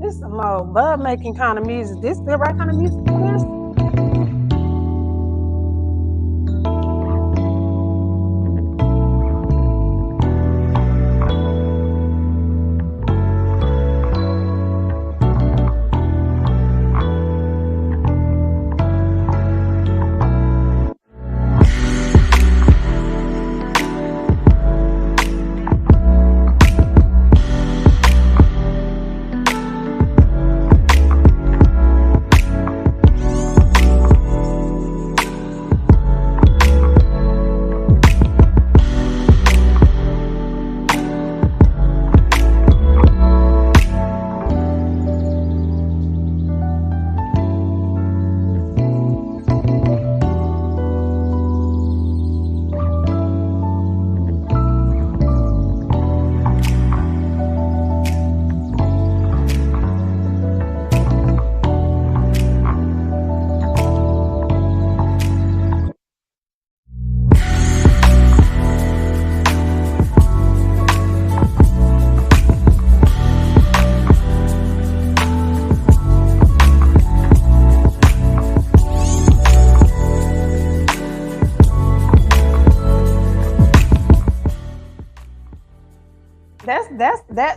This some more love making kind of music. This the right kind of music for this?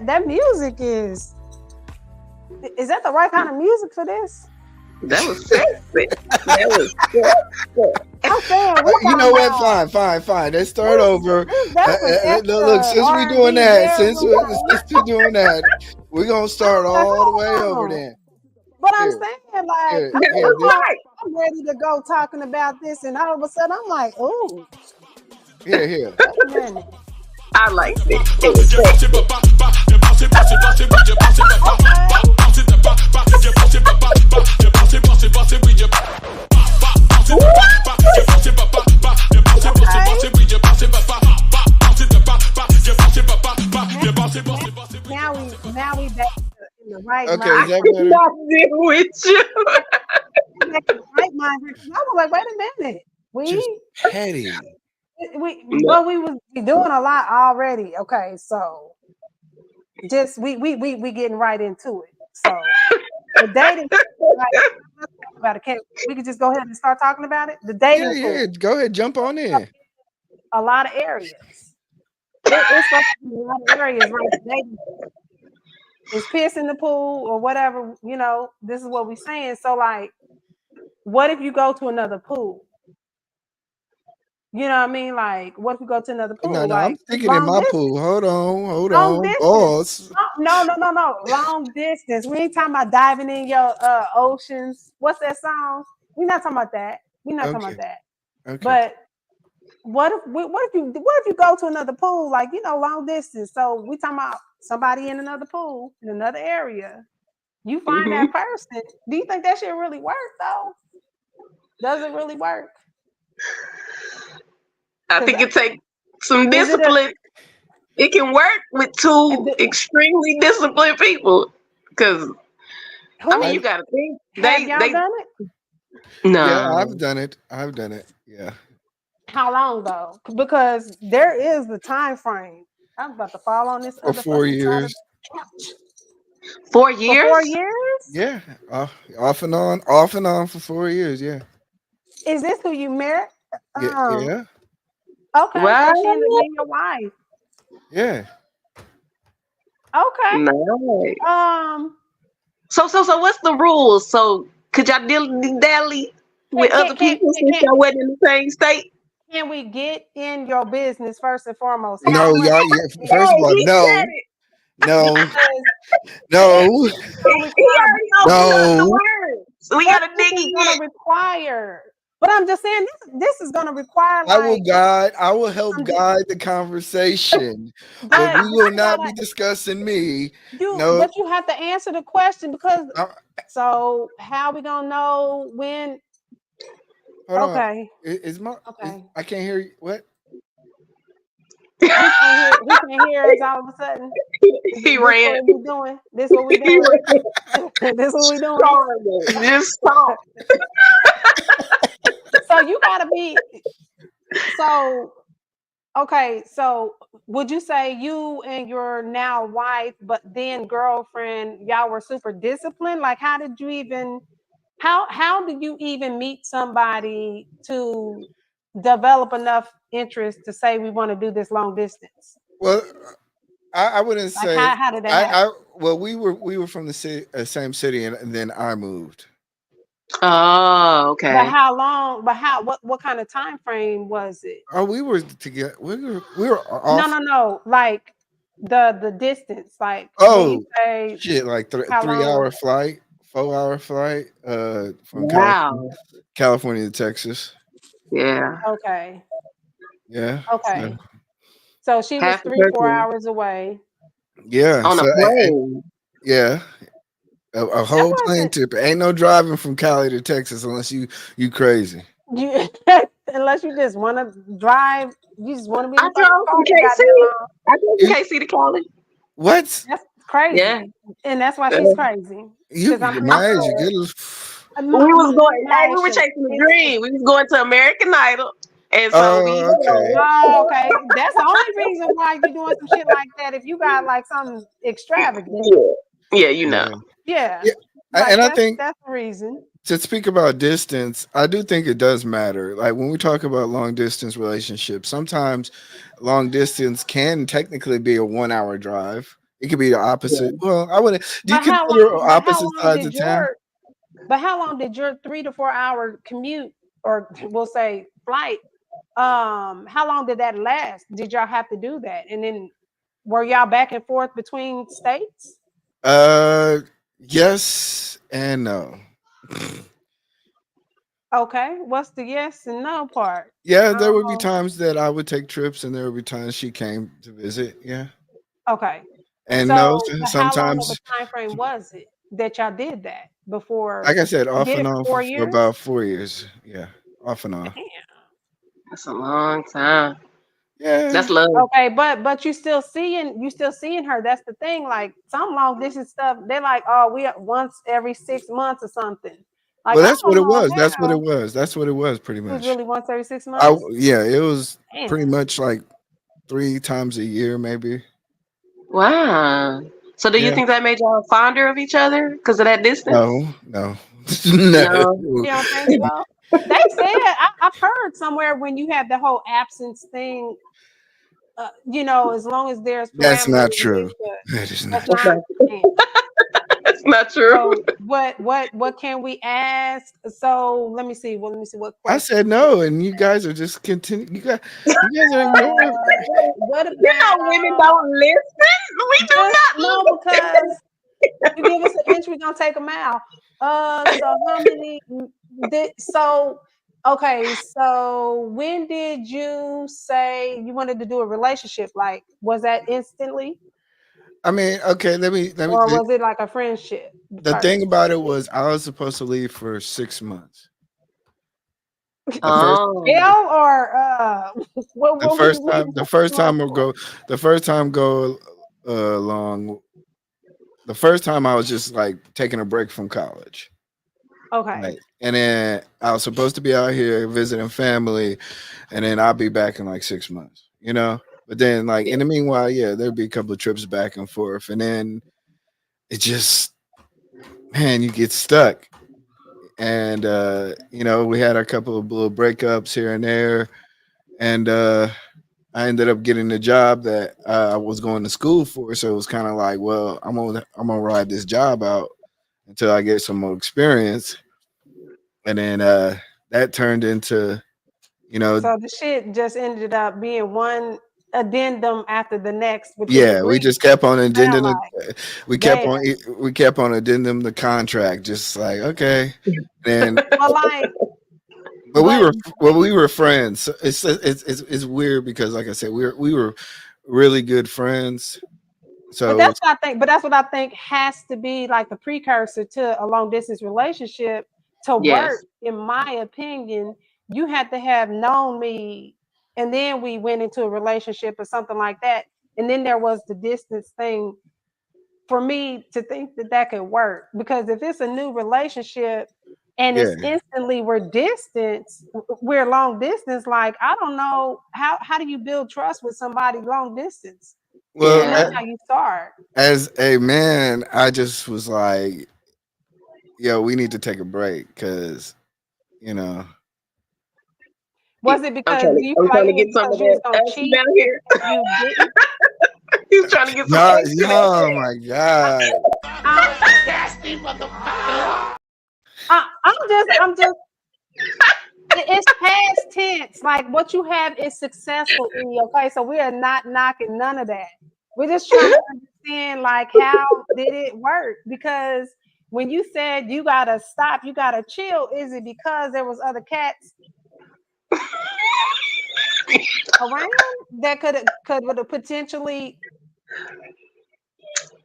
That music is that the right kind of music for this? That was sexy. That was sexy. I'm saying, you know what? Fine. Let's start over. Look, since we're doing that, since we're doing that, we're gonna start all the way over there. But I'm saying, like, I'm ready to go talking about this, and all of a sudden, I'm like, ooh. Here. I like it. Now we back in the right mind. Okay, is that better? I'm with you. Right mind. I was like, wait a minute. Just petty. We was doing a lot already. Okay, so just we getting right into it. So the dating, about it. We could just go ahead and start talking about it. The dating, yeah. Go ahead, jump on in. A lot of areas. It's like a lot of areas, right? Dating. It's piss in the pool or whatever. You know, this is what we're saying. So, like, what if you go to another pool? You know what I mean? Like, what if we go to another pool? No, like, I'm thinking in my pool. Hold on. Distance. Boss. No. Long distance. We ain't talking about diving in your oceans. What's that song? We're not talking about that. Talking about that. Okay. But what if you go to another pool, like, you know, long distance? So we talking about somebody in another pool in another area. You find that person. Do you think that shit really work though? Does it really work? I think it takes some discipline. It can work with two extremely disciplined people. Because I mean, you gotta think. They done it? No. Yeah, I've done it. Yeah. How long though? Because there is the time frame. I'm about to fall on this. For 4 years. 4 years? For 4 years? Yeah. Off and on for 4 years. Yeah. Is this who you met? Yeah. Okay. Well, so she ended up being your wife. Yeah. Okay. Nice. So what's the rules? So could y'all dilly with other people since y'all wasn't in the same state? Can we get in your business first and foremost? No, y'all. First of all, no. No. We gotta dig it. Require. But I'm just saying this is gonna require. Like, I will help guide the conversation, but we will not be discussing me. But you have to answer the question because. So how are we gonna know when? Hold on. I can't hear you. What? We can't hear us all of a sudden. He ran. This what we doing. This what we doing. Just stop. So you gotta be. So Okay, so would you say you and your now wife, but then girlfriend, y'all were super disciplined? Like, how did you even? How did you even meet somebody to develop enough interest to say we want to do this long distance? Well, I wouldn't Like, say how did that happen? well, we were from the same city, and then I moved. Oh, But okay. how long? But how? What kind of time frame was it? Oh, we were together. We were No, off. no, no. Like the distance. Like when you Oh say shit! Like how three long? hour flight, 4 hour flight, from Wow. California to Texas. Yeah. Okay, Yeah. So, okay. So she was Half a 3, 4 person hours away. yeah. on a So plane. yeah, a That's whole what I plane said. trip. Ain't no driving from Cali to Texas unless you crazy. You, unless you just want to drive, you just want to be in I the fucking drove car from that KC. goddamn long. I drove from You KC to Cali. what? That's Yeah. crazy, and that's why Uh, she's crazy. Because I'm My pretty age, you sure good as. we was going. Hey, we were Maisha, chasing the it's dream. We was going to American Idol, and so we. Oh, okay. oh, okay. That's the only reason why you're doing some shit like that. If you got like something extravagant, Yeah. Yeah, you know. Yeah. yeah, Yeah. like And I think that's the reason. to speak about distance, I do think it does matter. Like when we talk about long distance relationships, sometimes long distance can technically be a 1 hour drive. It could be the opposite. Yeah. Well, I wouldn't. Do you But how consider long? But how opposite long sides did of town? your? But how long did your 3 to 4 hour commute, or we'll say flight? How long did that last? Did y'all have to do that? And then were y'all back and forth between states? Uh, yes and no. Okay, what's the yes and no part? Yeah, there would be Oh, times that I would take trips, and there would be times she came to visit. Yeah, okay. and no, So, but how long of sometimes, a time frame was it that y'all did that like before? I said, You off did and it on for for 4 years? about 4 years. Yeah, off and on. Damn. That's a long time. That's Yeah, love. Okay, but you still seeing her. That's the thing. Like some long distance stuff, they're like, oh, we once every 6 months or something. Like well, I that's what don't it know was. That's what it how was. That's what it was, pretty it was much. really once every 6 months. Yeah, it was Damn. pretty much like 3 times a year, maybe. Wow. So, do you Yeah. think that made y'all fonder of each other because of that distance? No, no, no. No. You don't think so? They said I've heard somewhere when you have the whole absence thing, as long as there's That's parameters not in which true. That is that's not That's true. not. not. Damn. That's not true. So what can we ask? So let me see. Well, let me see what I question. said no, and you guys are just continue. You guys are ignoring. What You know, women about don't listen. We do just not no? listen. Because you give us an inch, we're gonna take a mile. So how many did so? Okay, so when did you say you wanted to do a relationship? Like, was that instantly, I mean, okay. Let me. or was it like a friendship The thing first? about it was, I was supposed to leave for 6 months. The first, Oh. Hell or the what were you first leaving time, the for first 6 months time will for? go. The first time go along. The first time I was just like taking a break from college. Okay. Right. And then I was supposed to be out here visiting family, and then I'll be back in like 6 months. But then, like, Yeah. in the meanwhile, yeah, there'd be a couple of trips back and forth. And then it just, man, you get stuck. And, we had a couple of little breakups here and there. And I ended up getting the job that I was going to school for. So it was kind of like, well, I'm gonna ride this job out until I get some more experience. And then that turned into, you know, So the shit just ended up being one addendum after the next within the yeah, we agreement. just kept on Sound addendum. like, We kept damn. on we kept on addendum the contract, just like okay. Then, Well, like, but we but were well, we were friends. So it's weird because, like I said, we were really good friends. but So that's what I think. But that's what I think has to be like the precursor to a long distance relationship to work. Yes. In my opinion, you had to have known me, and then we went into a relationship or something like that. And then there was the distance thing for me to think that that could work. Because if it's a new relationship and it's instantly we're long distance. Like, I don't know how do you build trust with somebody long distance? Well, and that's how you start. As a man, I just was like, yo, we need to take a break because, you know. Was it because you trying to get some of that cheat down here? You didn't. He was trying to get some. Oh my God. I'm just. It's past tense. Like, what you have is successful in you. Okay, so we are not knocking none of that. We're just trying to understand, like, how did it work? Because when you said you gotta stop, you gotta chill, is it because there was other cats around that could have potentially?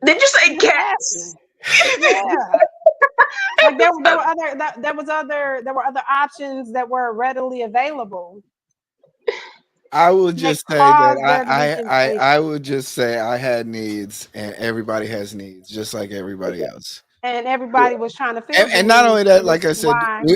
Did you say cats? Yeah. Like there were other options that were readily available. I would just say that I would just say I had needs, and everybody has needs, just like everybody else. And everybody was trying to feel. And not only that, like I said,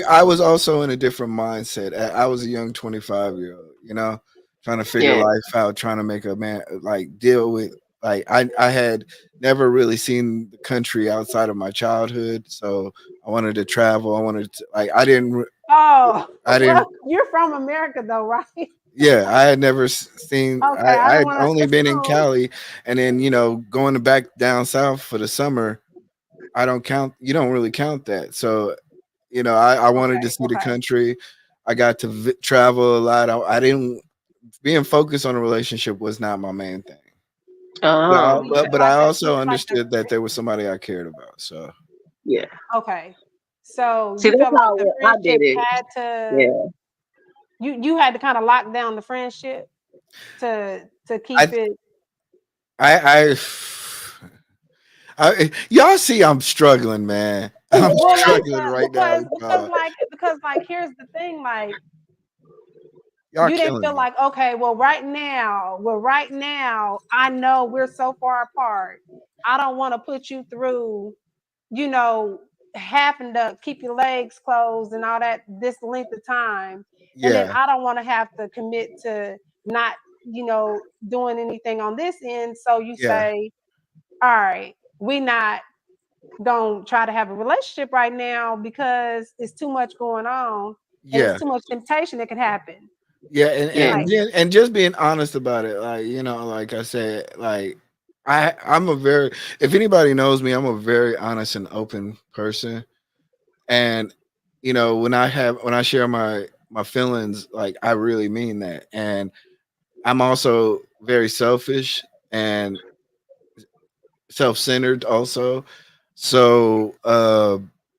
I was also in a different mindset. I was a young 25-year-old, you know, trying to figure life out, trying to make a man, like, deal with, like, I had never really seen the country outside of my childhood, so I wanted to travel. I wanted to, like, I didn't. You're from America, though, right? Yeah, I had never seen. Okay, I had only been in Cali, and then, you know, going back down south for the summer. I don't count. You don't really count that. So, you know, I wanted to see the country. I got to travel a lot. I didn't. Being focused on a relationship was not my main thing. But I also understood that there was somebody I cared about. So yeah. Okay. So you felt like the friendship had to. Yeah. You had to kind of lock down the friendship to keep it. Y'all see, I'm struggling, man. I'm struggling right now. Because here's the thing, like, you didn't feel like, okay, well, right now, I know we're so far apart. I don't want to put you through, you know, having to keep your legs closed and all that this length of time. Yeah. And then I don't want to have to commit to not, you know, doing anything on this end. So you say, all right, we not gonna try to have a relationship right now because it's too much going on. And it's too much temptation that can happen. Yeah, and just being honest about it, like, you know, like I said, like if anybody knows me, I'm a very honest and open person. And, you know, when I share my feelings, like, I really mean that. And I'm also very selfish and self-centered also. So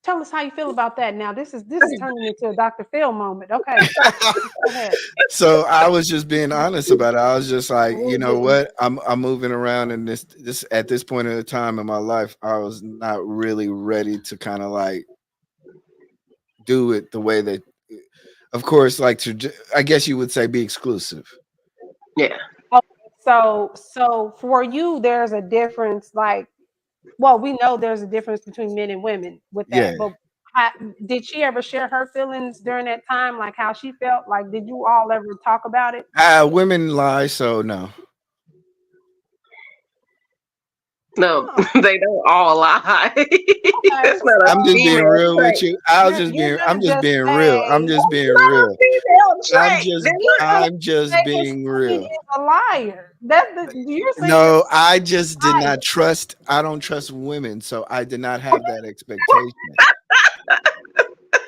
tell us how you feel about that now. This is turning into a Dr. Phil moment. Okay. Go ahead. So I was just being honest about it. I was just like, you know what? I'm moving around, and this at this point in the time in my life, I was not really ready to kind of like do it the way that, of course, like, I guess you would say, be exclusive. Yeah. Okay, so for you, there's a difference, like, well, we know there's a difference between men and women with that. Yeah. But did she ever share her feelings during that time, like how she felt? Like, did you all ever talk about it? Women lie, so no. No, they don't all lie. Okay. I'm just being real with you. I'm just being real. I'm just being real. I'm just being real. A liar. You're saying. No, I just did not trust. I don't trust women, so I did not have that expectation.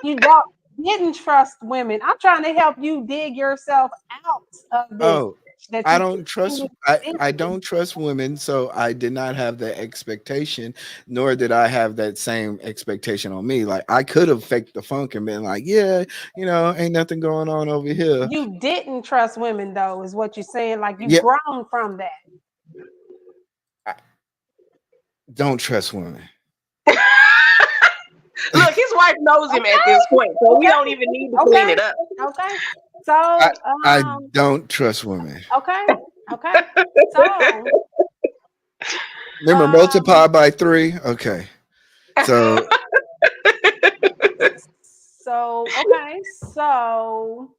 You didn't trust women. I'm trying to help you dig yourself out of this. Oh. I don't trust. I don't trust women, so I did not have that expectation, nor did I have that same expectation on me. Like, I could have faked the funk and been like, yeah, you know, ain't nothing going on over here. You didn't trust women, though, is what you're saying. Like, you've grown from that. I don't trust women. Look, his wife knows him at this point, so we don't even need to clean it up. Okay. So I don't trust women. Okay. So remember, multiply by 3. Okay. So So okay, so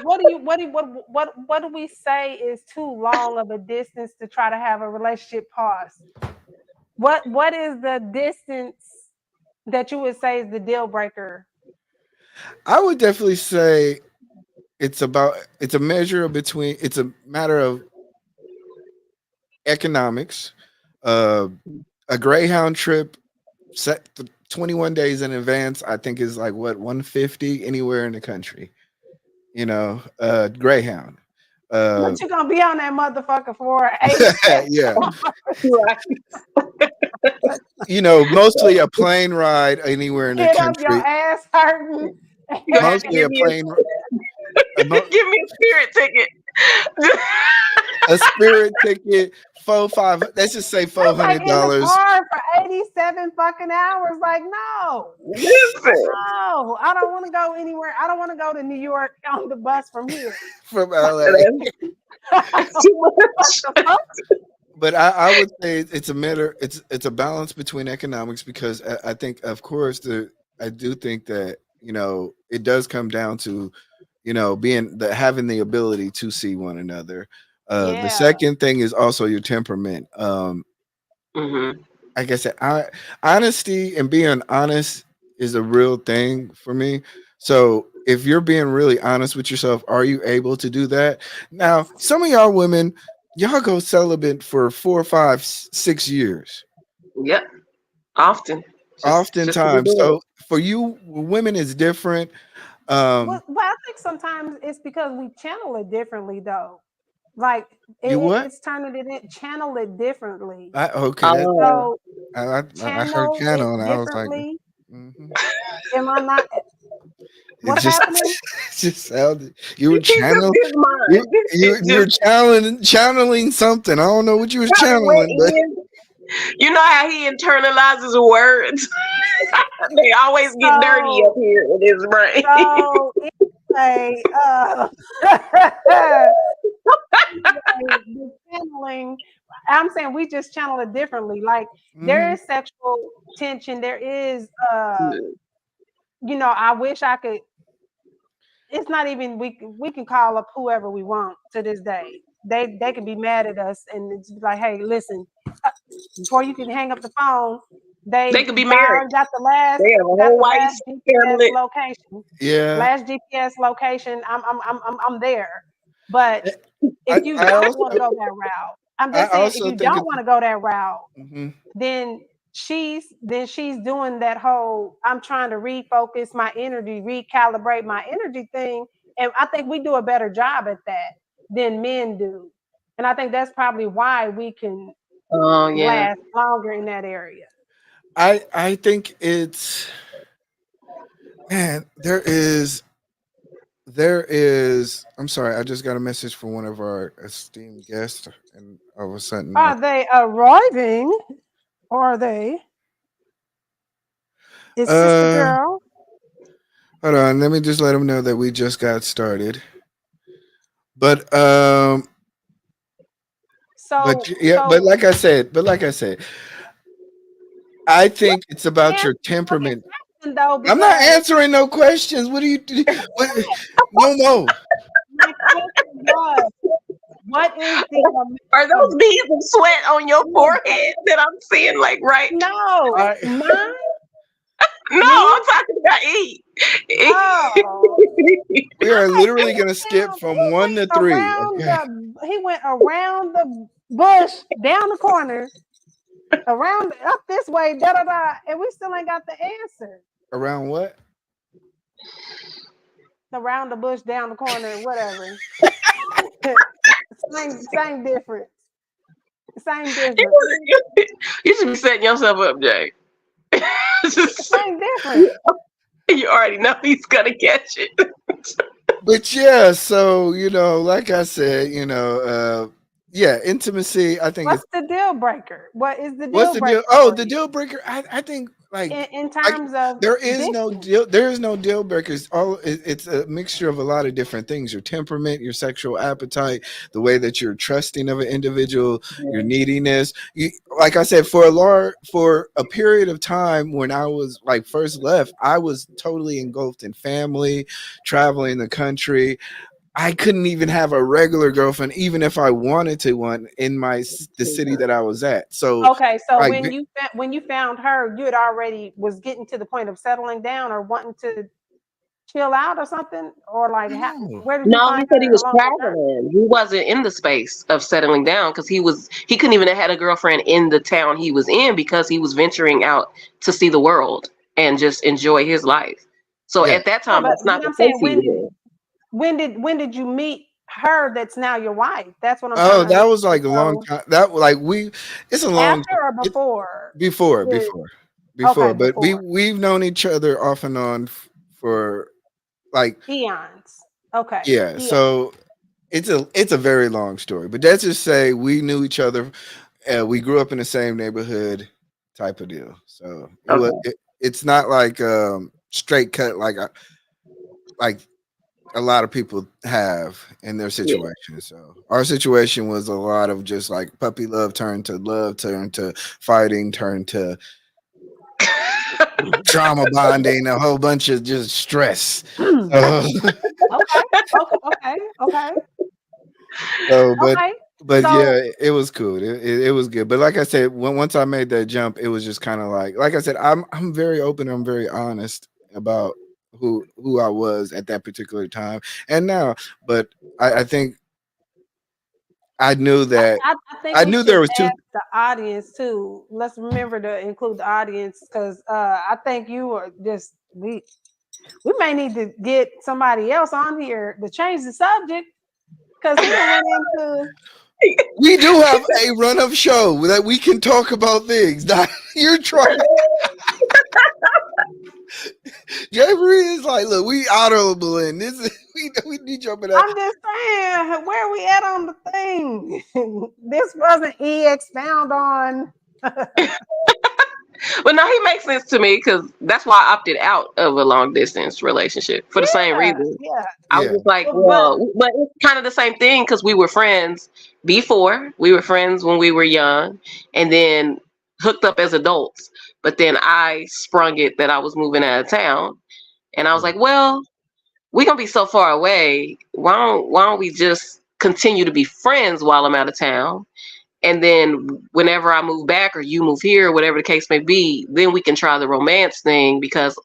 what do we say is too long of a distance to try to have a relationship pause? What is the distance that you would say is the deal breaker? I would definitely say it's a measure of between, it's a matter of economics. A Greyhound trip set 21 days in advance, I think is like what, 150 anywhere in the country. Greyhound. But you're gonna be on that motherfucker for 8 Yeah. Right. Mostly a plane ride anywhere in the Get up your country. ass hurting. You have to Mostly a give me plane. give me a spirit ticket. A Spirit ticket, $5. Let's just say That's like in the $400. car for 87 fucking hours. Like, no, Listen. no, I don't want to go anywhere. I don't want to go to New York on the bus from here. From LA. Too much. But I would say it's a matter. It's a balance between economics, because I think, of course, I do think that it does come down to having the ability to see one another. The second thing is also your temperament. Mm-hmm. Like I said, honesty and being honest is a real thing for me. So if you're being really honest with yourself, are you able to do that? Now, some of y'all women, y'all go celibate for 4, 5, 6 years. Yep. Oftentimes. So for you, women is different. But I think sometimes it's because we channel it differently, though. Like it's turning it in, channel it differently. Okay. So I heard channel and I was like, am I not? What's happening? It just sounded, you were channeling. You're channeling something. I don't know what you was channeling, but you know how he internalizes words. They always get dirty up here in his brain. So anyway, channeling. I'm saying we just channel it differently. Like there is sexual tension. There is, I wish I could. It's not even we can call up whoever we want to this day. They can be mad at us and it's like, hey, listen, before you can hang up the phone, they could be married. Got the last, they have a whole white GPS location. Yeah. Last GPS location. I'm there. But if you don't want to go that route, I'm just saying, if you don't want to go that route, then she's doing that whole I'm trying to refocus my energy, recalibrate my energy thing. And I think we do a better job at that than men do. And I think that's probably why we can last longer in that area. I think it's, man, there is I'm sorry, I just got a message from one of our esteemed guests and all of a sudden, are they arriving? Or are they? Is Sister Girl? Hold on, let me just let them know that we just got started. But but like I said, I think it's about your temperament. I'm not answering no questions. What do you do? No. My question was, what is the are those beads of sweat on your forehead that I'm seeing right? No, mine. No, I'm talking about E. Oh. We are literally going to skip from 1 to 3. He went around the bush, down the corner, around up this way, and we still ain't got the answer. Around what? Around the bush, down the corner, whatever. Same difference. Same difference. You should be setting yourself up, Jay. Same difference. You already know he's gonna catch it. But yeah, so like I said, intimacy. I think. What's the deal breaker? What is the deal breaker? Deal? Oh, the deal breaker. I think like in terms of there is distance. no deal breakers. It's a mixture of a lot of different things: your temperament, your sexual appetite, the way that you're trusting of an individual, your neediness. Like I said, for a period of time when I was like first left, I was totally engulfed in family, traveling the country. I couldn't even have a regular girlfriend, even if I wanted to one in the city that I was at. So, Okay, so like, when you found her, you had already was getting to the point of settling down or wanting to chill out or something, or like no, where did you No, he find said he her was along the journey? traveling. He wasn't in the space of settling down because he couldn't even have had a girlfriend in the town he was in because he was venturing out to see the world and just enjoy his life. So yeah. at that No, time, that's not but the I'm place saying he was in. when did you meet her? That's now your wife. That's what I'm trying Oh, to that was understand. like a long So time. That like it's a long after or it before? before, The, before. okay, But before we've known each other off and on for like eons. Okay, yeah. eons. So it's a very long story. But let's just say we knew each other. We grew up in the same neighborhood, type of deal. So Okay. it's not like straight cut like a lot of people have in their Yeah. situation. So our situation was a lot of just like puppy love turned to fighting, turned to trauma bonding, a whole bunch of just stress. So, Okay, okay. so Okay. but So yeah, it was cool. It was good. But like I said, once I made that jump, it was just kind of like I said, I'm very open. I'm very honest about who I was at that particular time and now. But I think I knew that I think I we knew there should was two. ask the audience too. Let's remember to include the audience because I think you are just we may need to get somebody else on here to change the subject because he done went into We do have a run of show that we can talk about things. You're trying. Jeffrey is like, look, we honorable in this. We need jumping out. I'm just saying, where we at on the thing? This wasn't expound on. But no, he makes sense to me because that's why I opted out of a long distance relationship for the same Yeah, reason. yeah. I was Yeah, just like, But well, but it's kind of the same thing because we were friends before. We were friends when we were young and then hooked up as adults. But then I sprung it that I was moving out of town. And I was like, well, we're gonna be so far away. Why don't we just continue to be friends while I'm out of town? And then whenever I move back or you move here, whatever the case may be, then we can try the romance thing because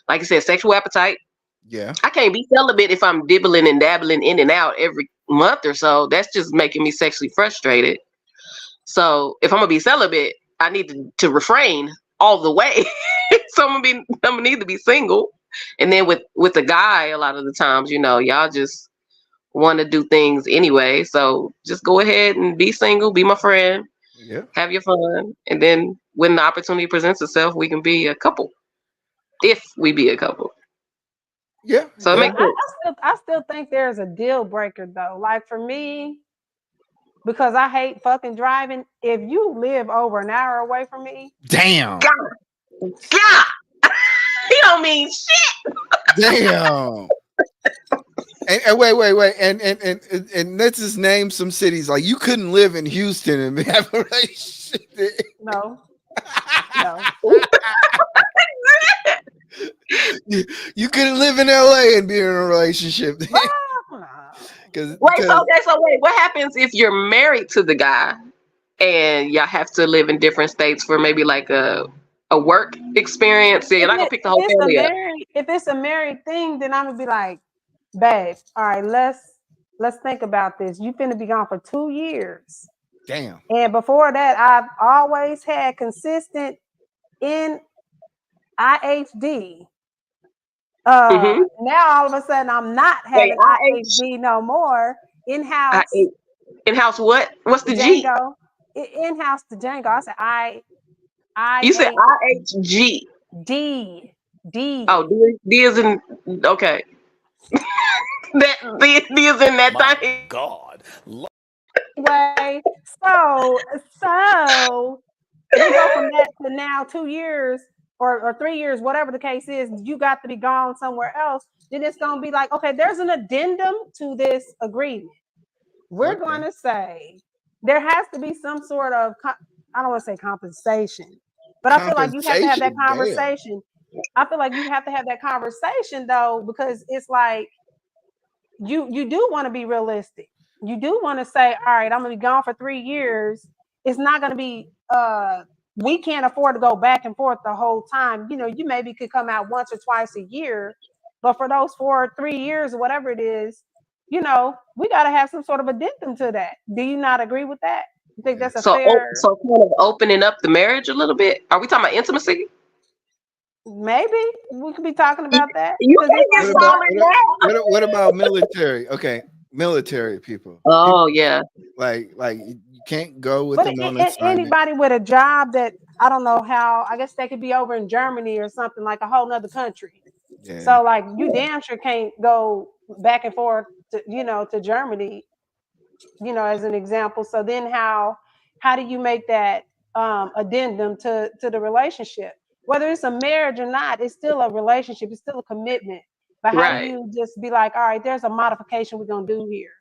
like I said, sexual appetite. yeah, I can't be celibate if I'm dibbling and dabbling in and out every month or so. That's just making me sexually frustrated. So if I'm gonna be celibate, I need to refrain all the way. So I'm gonna need to be single. And then with a guy, a lot of the times, y'all just want to do things anyway. So just go ahead and be single, be my friend, yeah, have your fun, and then when the opportunity presents itself, we can be a couple. If we be a couple. yeah, So it yeah. makes sense. I still think there's a deal breaker though. Like for me, because I hate fucking driving. If you live over an hour away from me, Damn, God, he don't mean shit. damn. And wait, and let's just name some cities. Like you couldn't live in Houston and have a relationship. no. You couldn't live in LA and be in a relationship. Because Wait. What happens if you're married to the guy and y'all have to live in different states for maybe like a work experience? You're not gonna pick the whole family up. If it's a married thing, then I'm gonna be like, babe, all right, let's think about this. You finna be gone for 2 years. damn. And before that, I've always had consistent in IHD. Mm-hmm. Now all of a sudden I'm not having IHD no more. In-house In-house what? What's the G? Django. In-house to Django. I said You said IHG. D. Oh, D is in okay. That D is in that thing. God. Way. So we go from that to now 2 years. or 3 years, whatever the case is, you got to be gone somewhere else, then it's going to be like, okay, there's an addendum to this agreement. We're going to say there has to be some sort of, I don't want to say compensation, but I feel like you have to have that conversation. I feel like you have to have that conversation though, because it's like you do want to be realistic. You do want to say, all right, I'm going to be gone for 3 years. It's not going to be, we can't afford to go back and forth the whole time. You know, you maybe could come out once or twice a year, but for those 3 years or whatever it is, you know, we got to have some sort of addendum to that. Do you not agree with that? You think that's a fair? So kind of opening up the marriage a little bit. Are we talking about intimacy? Maybe we could be talking about that. What about military? Okay, military people. Oh yeah. Like you can't go with them on assignment. Anybody with a job that I don't know how. I guess they could be over in Germany or something, like a whole nother country. Yeah. So like you damn sure can't go back and forth to, you know, to Germany, you know, as an example. So then how do you make that addendum to the relationship? Whether it's a marriage or not, it's still a relationship. It's still a commitment. But how do you just be like, all right, there's a modification we're going to do here?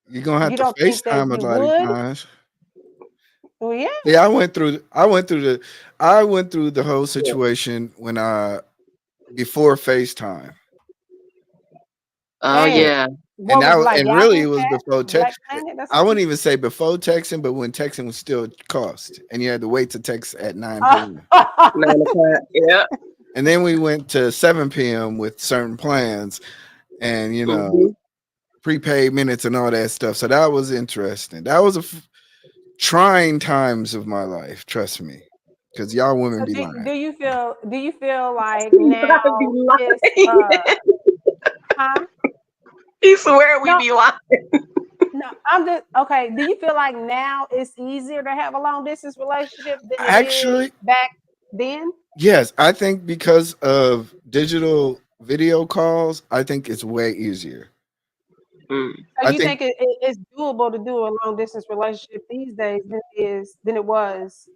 You're going to have to FaceTime a lot of times. Well, yeah. Yeah, I went through the whole situation when before FaceTime. Oh yeah. And now, like, and really it was before text. I wouldn't even say before texting, but when texting was still cost, and you had to wait to text at 9 p.m. 9 o'clock. Yeah. And then we went to 7 p.m. with certain plans, and you know, prepaid minutes and all that stuff. So that was interesting. That was trying times of my life. Trust me, because y'all women be lying. Do you feel like now? Huh? He swear we be lying. No, I'm just okay. Do you feel like now it's easier to have a long distance relationship than actually back then? Yes, I think because of digital video calls, I think it's way easier. So you think it's doable to do a long distance relationship these days than it was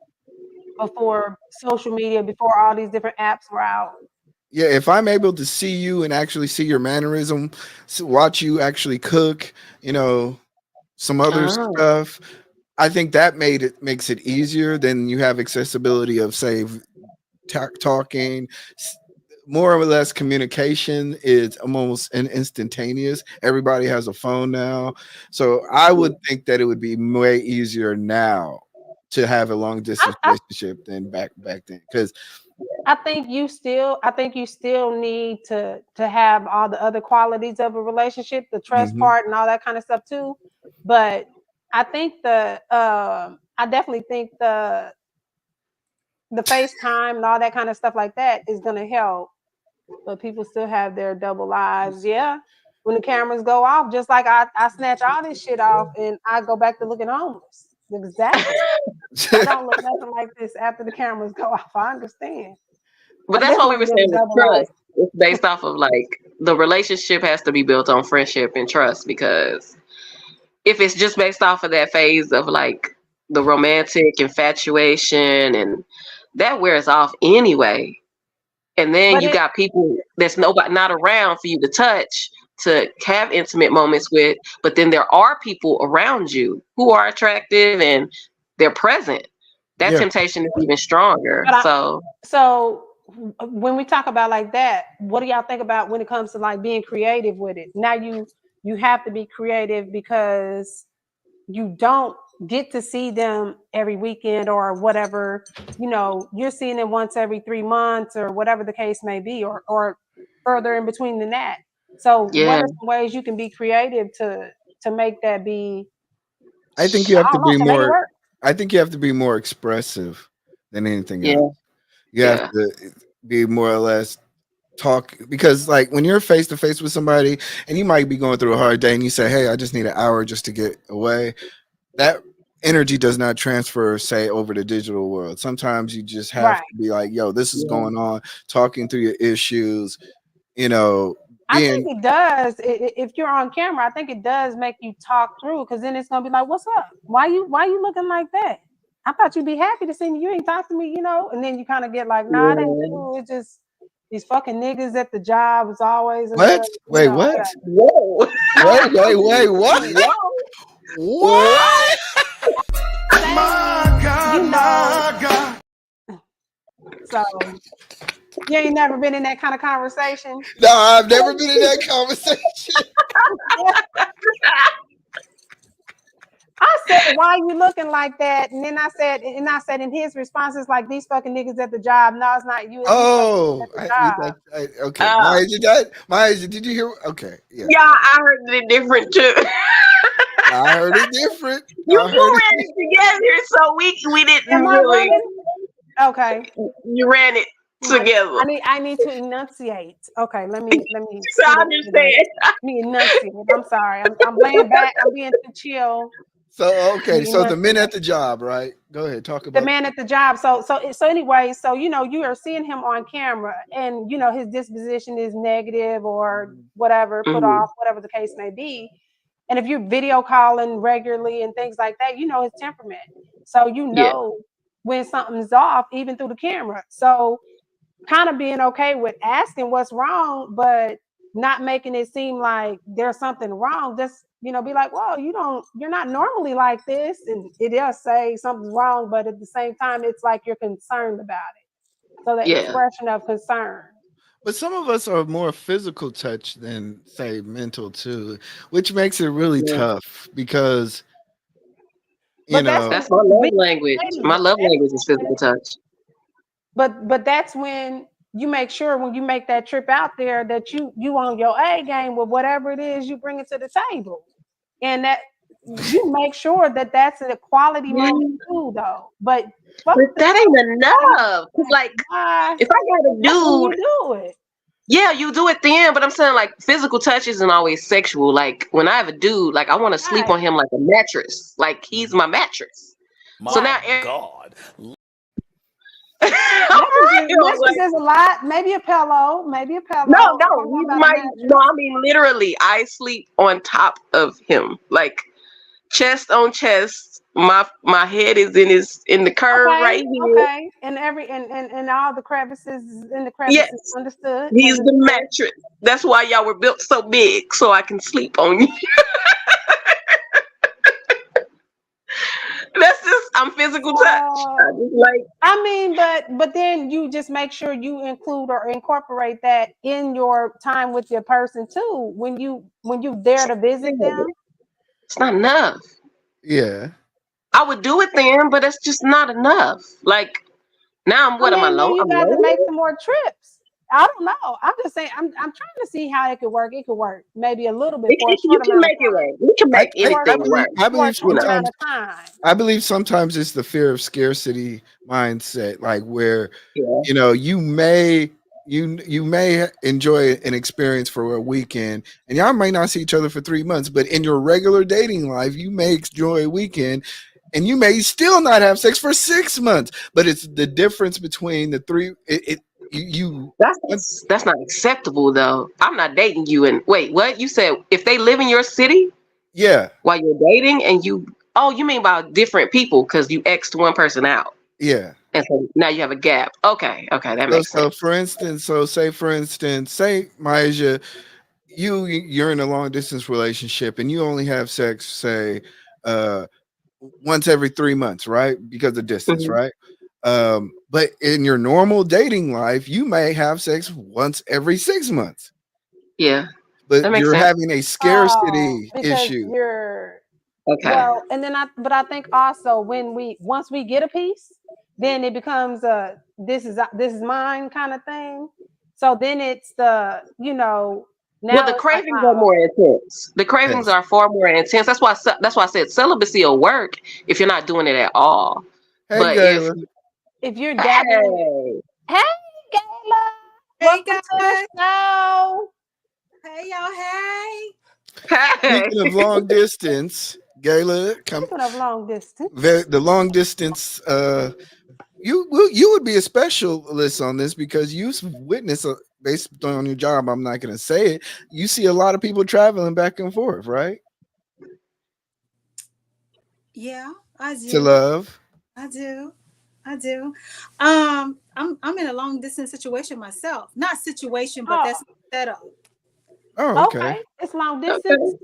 before social media, before all these different apps were out? Yeah, if I'm able to see you and actually see your mannerism, watch you actually cook, you know, some other stuff, I think that makes it easier than you have accessibility of, say, talking. More or less communication is almost instantaneous. Everybody has a phone now. So I would think that it would be way easier now to have a long distance relationship than back then. Because I think you still need to have all the other qualities of a relationship, the trust part and all that kind of stuff too. But I think I definitely think the FaceTime and all that kind of stuff like that is going to help. But people still have their double lives. Yeah. When the cameras go off, just like I snatch all this shit off and I go back to looking homeless. Exactly. I don't look nothing like this after the cameras go off. I understand. But that's what we were saying with trust. It's based off of like the relationship has to be built on friendship and trust, because if it's just based off of that phase of like the romantic infatuation, and that wears off anyway. And then you got people that's not around for you to touch, to have intimate moments with, but then there are people around you who are attractive and they're present. That temptation is even stronger. So when we talk about like that, what do y'all think about when it comes to like being creative with it? Now you have to be creative because you don't get to see them every weekend or whatever. You know, you're seeing them once every 3 months or whatever the case may be, or further in between than that. So what are some ways you can be creative to make that be? I think you have to be more. I think you have to be more expressive than anything else. You have to be more or less talk, because like when you're face to face with somebody and you might be going through a hard day and you say, hey, I just need an hour just to get away, that energy does not transfer, say, over the digital world. Sometimes you just have to be like, yo, this is going on, talking through your issues, you know. I think it does. If you're on camera, I think it does make you talk through, because then it's gonna be like, what's up? Why you looking like that? I thought you'd be happy to see me. You ain't talk to me, and then you kind of get like, nah, it ain't cool. It's just these fucking niggas at the job is always What? Wait, what? Whoa. Wait, what? What? My God. So you ain't never been in that kind of conversation? No, I've never been in that conversation. I said, why you looking like that? And then I said, in his response, it's like these fucking niggas at the job. No, it's not you. Okay. Maya, did you hear? Okay, yeah. Yeah, I heard it different too. I heard it different. You ran it together, so we didn't really. Okay. You ran it together. I need to enunciate. Okay, let me. So I understand. Let me enunciate. I'm sorry. I'm laying back. I'm being too chill. So okay, so the men at the job, right? Go ahead, talk about the man at the job. So anyway, so you are seeing him on camera, and his disposition is negative or whatever, put off, whatever the case may be. And if you're video calling regularly and things like that, his temperament. So when something's off, even through the camera. So kind of being okay with asking what's wrong, but not making it seem like there's something wrong. Just be like, well, you're not normally like this, and it does say something's wrong, but at the same time, it's like you're concerned about it. So the expression of concern. But some of us are more physical touch than say mental too, which makes it really tough because that's my love language. My love language is physical touch. But that's when you make sure when you make that trip out there that you on your A game with whatever it is you bring it to the table, and that you make sure that that's a quality moment too, though. But that ain't enough. Like if I got a dude, you do it. Yeah, you do it then, but I'm saying like physical touch isn't always sexual. Like when I have a dude, like I want to sleep on him like a mattress. Like he's my mattress. So now, God. Mattress is a lot. Maybe a pillow. No, I mean literally. I sleep on top of him, like chest on chest. My head is in the curve right here. Okay, and all the crevices in the crevices. Yes. Understood. He's the mattress. That's why y'all were built so big, so I can sleep on you. That's just I'm physical touch. But then you just make sure you include or incorporate that in your time with your person too. When you dare to visit them, it's not enough. Yeah, I would do it then, but it's just not enough. Like now, am I low? You got to make some more trips. I don't know. I'm just saying. I'm trying to see how it could work. It could work maybe a little bit. You can make it work. You can make anything work. I believe sometimes it's the fear of scarcity mindset, like where you may enjoy an experience for a weekend, and y'all might not see each other for 3 months, but in your regular dating life, you may enjoy a weekend. And you may still not have sex for 6 months, but it's the difference between the three. That's not acceptable though. I'm not dating you. And wait, what you said? If they live in your city, while you're dating, and you mean about different people because you X'd one person out, and so now you have a gap. Okay, that makes sense. So say for instance, Maja, you're in a long distance relationship and you only have sex, say, once every 3 months, right? Because of distance, right? But in your normal dating life, you may have sex once every 6 months. Yeah. But you're having a scarcity issue. Well, and then I think also once we get a piece, then it becomes this is mine kind of thing. So then it's the now the cravings are more intense. The cravings are far more intense. That's why I said celibacy will work if you're not doing it at all. Hey, but Gayla. if you're dabbling, hey Gayla, welcome to the show. Hey y'all, Speaking of long distance, Gayla, speaking of long distance, the long distance. You would be a specialist on this because you witness based on your job. I'm not going to say it. You see a lot of people traveling back and forth, right? Yeah, I do. To love. I do. I do. I'm in a long distance situation myself. Not situation, but Oh, that's setup. Oh, okay. okay. It's long Okay. distance.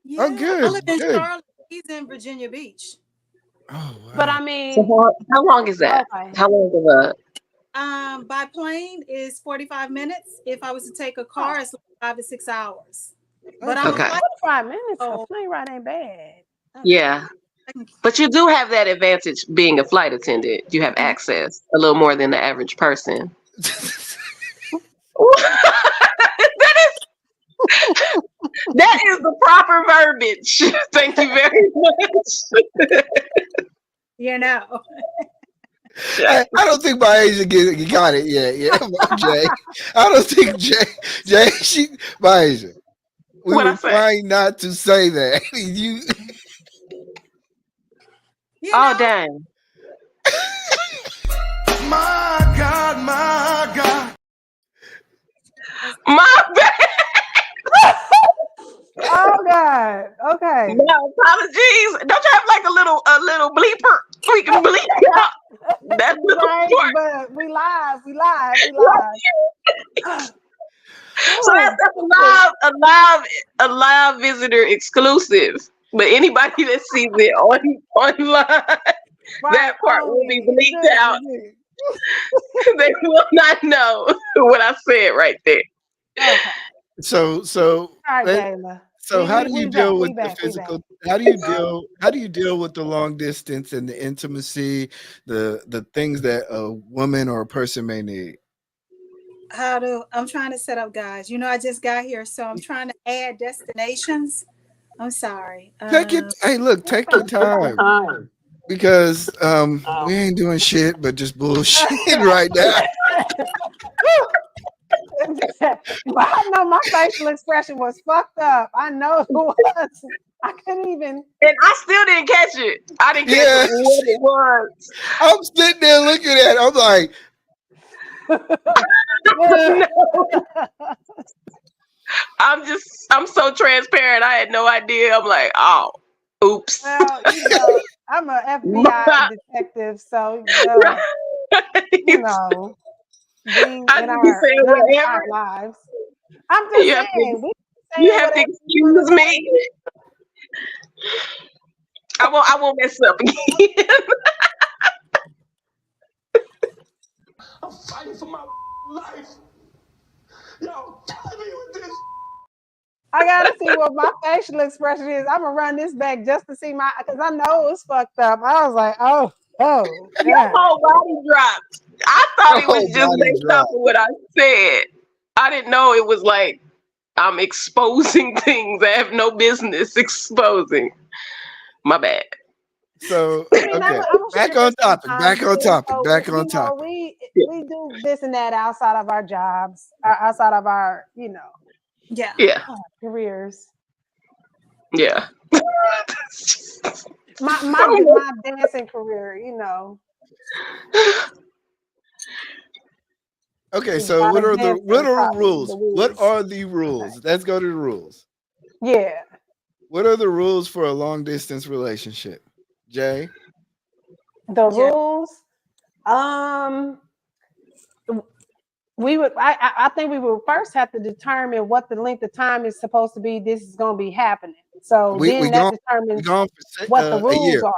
Yeah. Oh, I live good, in good. Charlotte. He's in Virginia Beach. Oh, But wow. I So mean, how long is that? okay. How long of a By plane is 45 minutes. If I was to take a Oh, car, it's like 5 to 6 hours. But I'm a Okay. okay? flight, 45 minutes. A so plane ride ain't bad. Okay. Yeah. I can. But you do have that advantage being a flight attendant. You have Mhm. access a little more than the average person. That is the proper verbiage. Thank you very much. You know. I don't think my agent got it yet. Yeah, Jay. I don't think Jay, my agent. We What I were say? trying not to say that. You, You Oh know. dang. my God, my God. My bad. Oh God. Okay. My apologies. Don't you have like a little bleeper? We can bleep out that little Right, part. but we live. We live. We live. So Oh, that's a live visitor exclusive. But anybody that sees it online, right. that part will be Only bleeped out. good. They will not know what I said right there. Okay. So, All right, let- Gayla. so how do you We back. deal with We the back. We back. physical? How do you deal with the long distance and the intimacy, the things that a woman or a person may need? I'm trying to set up, guys. You know, I just got here, so I'm trying to add destinations. I'm sorry. Take it. Hey, look, It's take your time because we ain't doing shit but just bullshit right now. But I know my facial expression was fucked up. I know it was. I couldn't even. And I still didn't catch it. I didn't catch Yeah, what it was. I'm sitting there looking at it. I'm like, I'm so transparent. I had no idea. I'm like, oh, oops. Well, I'm a FBI detective, so you know, we I in just be our saying whatever. nonstop lives. I'm just You have to, saying, we you saying have to whatever we want excuse to me. I won't mess up again. I'm fighting for my life. Y'all killing me with this. I gotta see what my facial expression is. I'm gonna run this back just to see because I know it's fucked up. I was like, oh, Your God. whole body dropped. I thought it oh, was just body based off drop. of what I said. I didn't know it was like I'm exposing things I have no business exposing. My bad. So, I mean, okay, I'm gonna back share on this topic. sometimes Back on too. topic. So Back on topic. Yeah. we do this and that outside of our jobs, outside of our Yeah. Yeah. careers. Yeah. My dancing career, Okay, is so not what are the advancing properly. rules? The What rules. are the rules? Let's go to the rules. Yeah. What are the rules for a long distance relationship? Jay? The Yeah. rules. Um, I think we would first have to determine what the length of time is supposed to be. This is going to be happening. So We then that we determines gone what the for a rules year. are.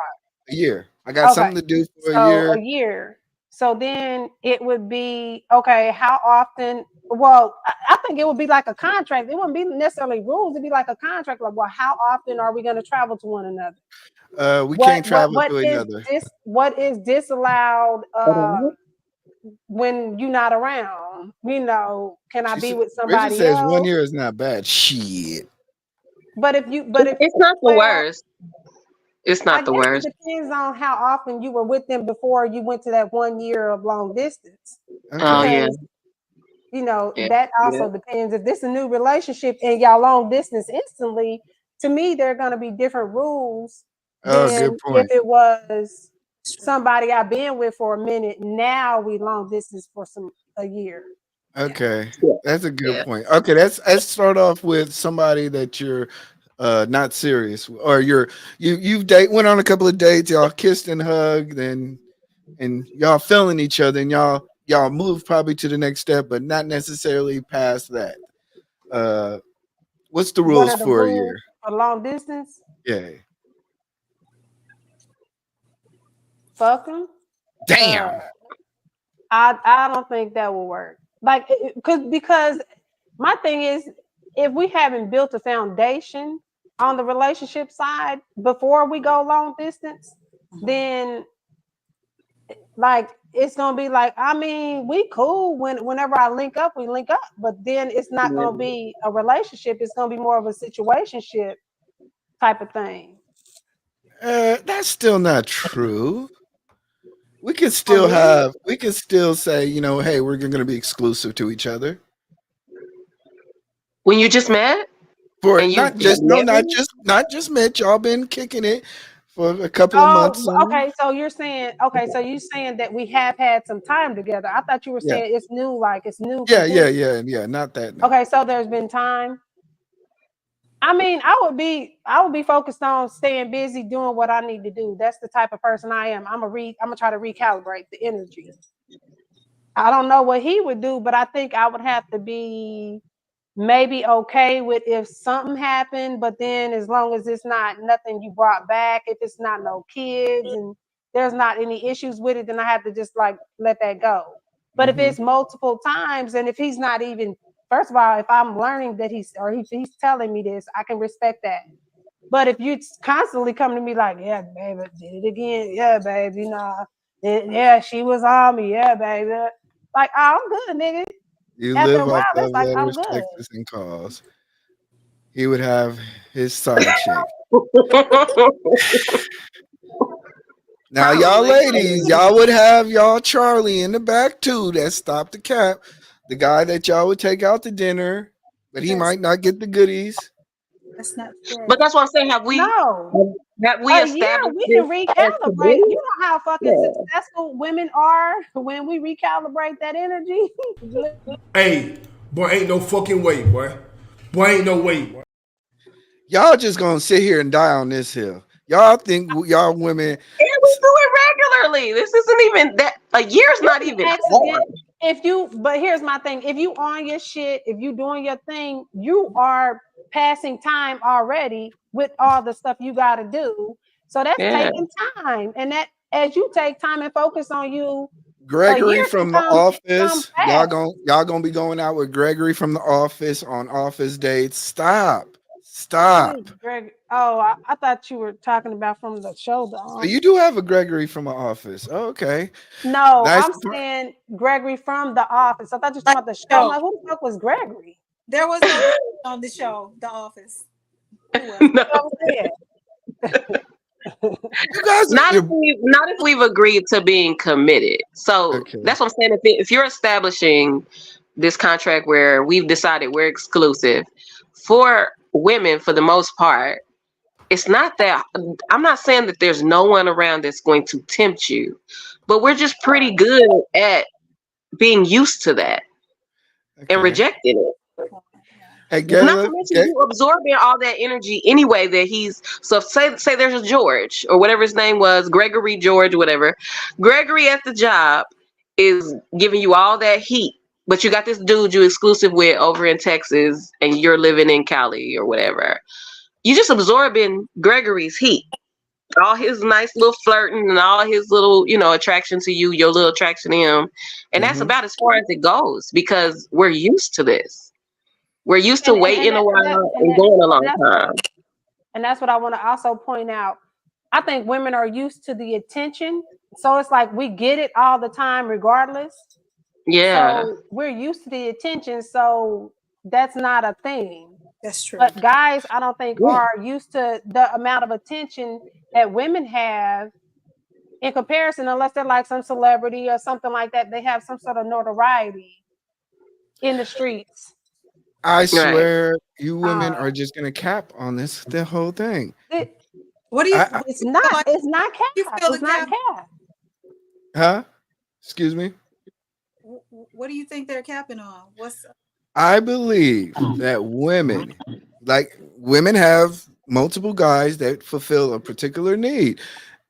A year. I got Okay. something to do for a So a year. year. So then it would be okay. How often? Well, I think it would be like a contract. It wouldn't be necessarily rules. It'd be like a contract. Like, well, how often are we going to travel to one another? We can't travel to Is another. this? What is disallowed? Mhm. When you're not around, can I be with Bridget somebody says 1 else? year is not bad. Shit. But if It's not the well, worst. It's I not the guess it worst. depends on how often you were with them before you went to that 1 year of long distance. Oh Okay. yeah. Because Yeah. that Yeah. also depends. If this is a new relationship and y'all long distance instantly, to me, there are going to be different rules Oh, than good if point. it was somebody I've been with for a minute. Now we long distance for a year. Okay. Yeah. That's a good Yeah. point. Okay, let's start off with somebody that you're not serious, or you've went on a couple of dates, y'all kissed and hugged, and y'all feeling each other, and y'all move probably to the next step, but not necessarily past that. What's the What rules are the for a rules year? for long distance? Yeah. Fuck them. Damn. I don't think that will work. Like, because my thing is, if we haven't built a foundation on the relationship side before we go long distance, then like it's gonna be like, I mean, we cool whenever I link up, we link up, but then it's not gonna be a relationship. It's gonna be more of a situationship type of thing. That's still not true. We can Oh, still say, you know, hey, we're going to be exclusive to each other. When you just met For and you not just married? not just met, y'all been kicking it for a couple of oh, months. And, okay. So you're saying, okay, so you're saying that we have had some time together. I thought you were yeah, saying it's new, like it's new yeah, yeah, completely. yeah, yeah. Not that. No. Okay, so there's been time. I mean, I would be focused on staying busy doing what I need to do. That's the type of person I am. I'm gonna try to recalibrate the energy. I don't know what he would do, but I think I would have to be maybe okay with if something happened, but then as long as it's not nothing you brought back, if it's not no kids and there's not any issues with it, then I have to just like let that go. But if Hmm. it's multiple times and if he's not even, first of all, if I'm learning that if he's telling me this, I can respect that. But if you constantly come to me like, yeah, baby, did it again, yeah, baby, yeah, she was on me, yeah, baby, like, oh, I'm good, nigga. You After a live while, off that's love like I'm letters, good. texts, and calls. He would have his side chick. Now, y'all Probably. ladies, y'all would have y'all Charlie in the back too. That stopped the cap. The guy that y'all would take out to dinner, but he That's might not get the goodies. not But true. that's what I'm saying. No, Have we a year established we this can as recalibrate. committed? You know how fucking Yeah. successful women are when we recalibrate that energy. Hey, boy, ain't no fucking way, boy. Boy, ain't no way, boy. Y'all just gonna sit here and die on this hill. Y'all think y'all women? And we do it regularly. This isn't even that a year's You not can even accident hard. if you. But here's my thing: if you on your shit, if you doing your thing, you are passing time already with all the stuff you got to do. So that's Yeah. taking time, and that as you take time and focus on you, a Gregory year can from the come office. fast. Y'all gonna be going out with Gregory from the office on office dates. Stop. Greg, oh, I thought you were talking about from the show. So you do have a Gregory from an office. Oh, okay. No, Nice. I'm saying Gregory from The Office. I thought you were talking Like about the show. I'm show. like, who the fuck was Gregory? There was no on the show, The Office. Who was? No. That was it. You guys Not if are we've agreed to being committed. So okay. that's what I'm saying. If you're establishing this contract where we've decided we're exclusive for women, for the most part, it's not that I'm not saying that there's no one around that's going to tempt you, but we're just pretty good at being used to that and Okay. rejecting it. Hey, Not to Gayla. mention you absorbing all that energy anyway that he's so say there's a George or whatever his name was, Gregory George, whatever. Gregory at the job is giving you all that heat, but you got this dude you exclusive with over in Texas and you're living in Cali or whatever. You just absorbing Gregory's heat. All his nice little flirting and all his little, attraction to you, your little attraction to him. And that's Mhm. about as far as it goes because we're used to this. We're used to And waiting a while and going a long that's time. and that's what I want to also point out. I think women are used to the attention, so it's like we get it all the time, regardless. Yeah. So we're used to the attention, so that's not a thing. That's true. But guys, I don't think Yeah. are used to the amount of attention that women have in comparison, unless they're like some celebrity or something like that. They have some sort of notoriety in the streets. I Right. swear, you women Uh, are just gonna cap on the whole thing. it, What do you, I it's you not. feel like It's not you cap. feel It's the not cap? cap. huh? Excuse me. What do you think they're capping on? What's I believe that women like women have multiple guys that fulfill a particular need.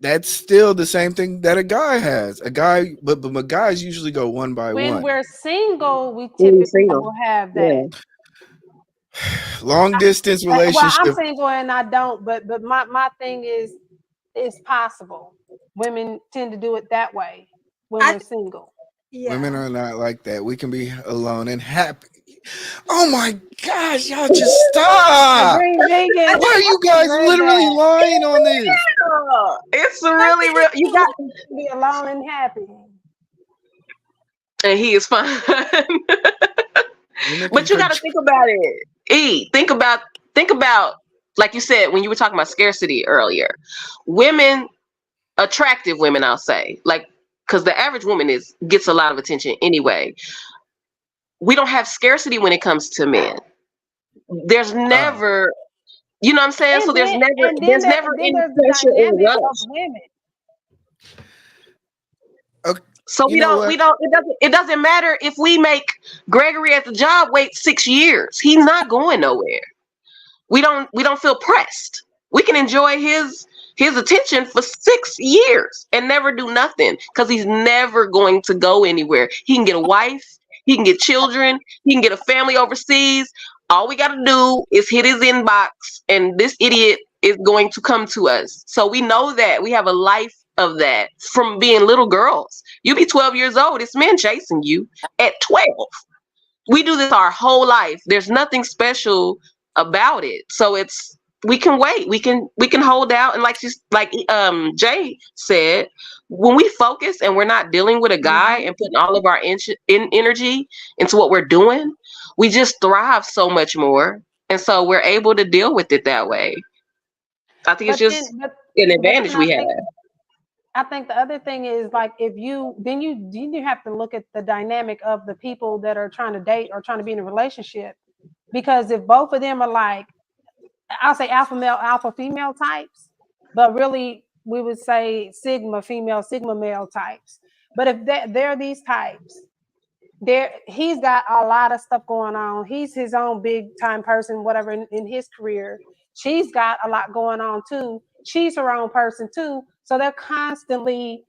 That's still the same thing that a guy has. A guy, but guys usually go one by When one. we're single, we When you're typically single. will have Yeah. that. Long distance Well, I'm relationship. single and I don't, but my thing is, it's possible. Women tend to do it that way when I we're single. Women yeah. are not like that. We can be alone and happy. Oh my gosh, y'all just stop. Green vegan. Why are you guys read literally that. lying on this? It's really real. You got, Be alone and happy. and he is fine. Women But can you got to think about it. Think about, like you said when you were talking about scarcity earlier. Women, attractive women, I'll say, like, because the average woman gets a lot of attention anyway. We don't have scarcity when it comes to men. There's never, you know what I'm saying? So there's never then any there's the pressure or dynamic rush. of women. Okay, So you know what? it doesn't matter if we make Gregory at the job wait 6 years. He's not going nowhere. We don't feel pressed. We can enjoy his attention for 6 years and never do nothing because he's never going to go anywhere. He can get a wife, he can get children, he can get a family overseas. All we got to do is hit his inbox and this idiot is going to come to us. So we know that we have a life of that from being little girls. You be 12 years old, it's men chasing you at 12. We do this our whole life. There's nothing special about it. So we can wait. We can hold out. And like Jay said, when we focus and we're not dealing with a guy and putting all of our energy into what we're doing, we just thrive so much more. And so we're able to deal with it that way. I think it's just an advantage we have. I think the other thing is, like, if you have to look at the dynamic of the people that are trying to date or trying to be in a relationship, because if both of them are like, I'll say alpha male, alpha female types, but really we would say sigma female, sigma male types. But if they're these types, he's got a lot of stuff going on. He's his own big time person, whatever, in his career. She's got a lot going on too. She's her own person too. So they're constantly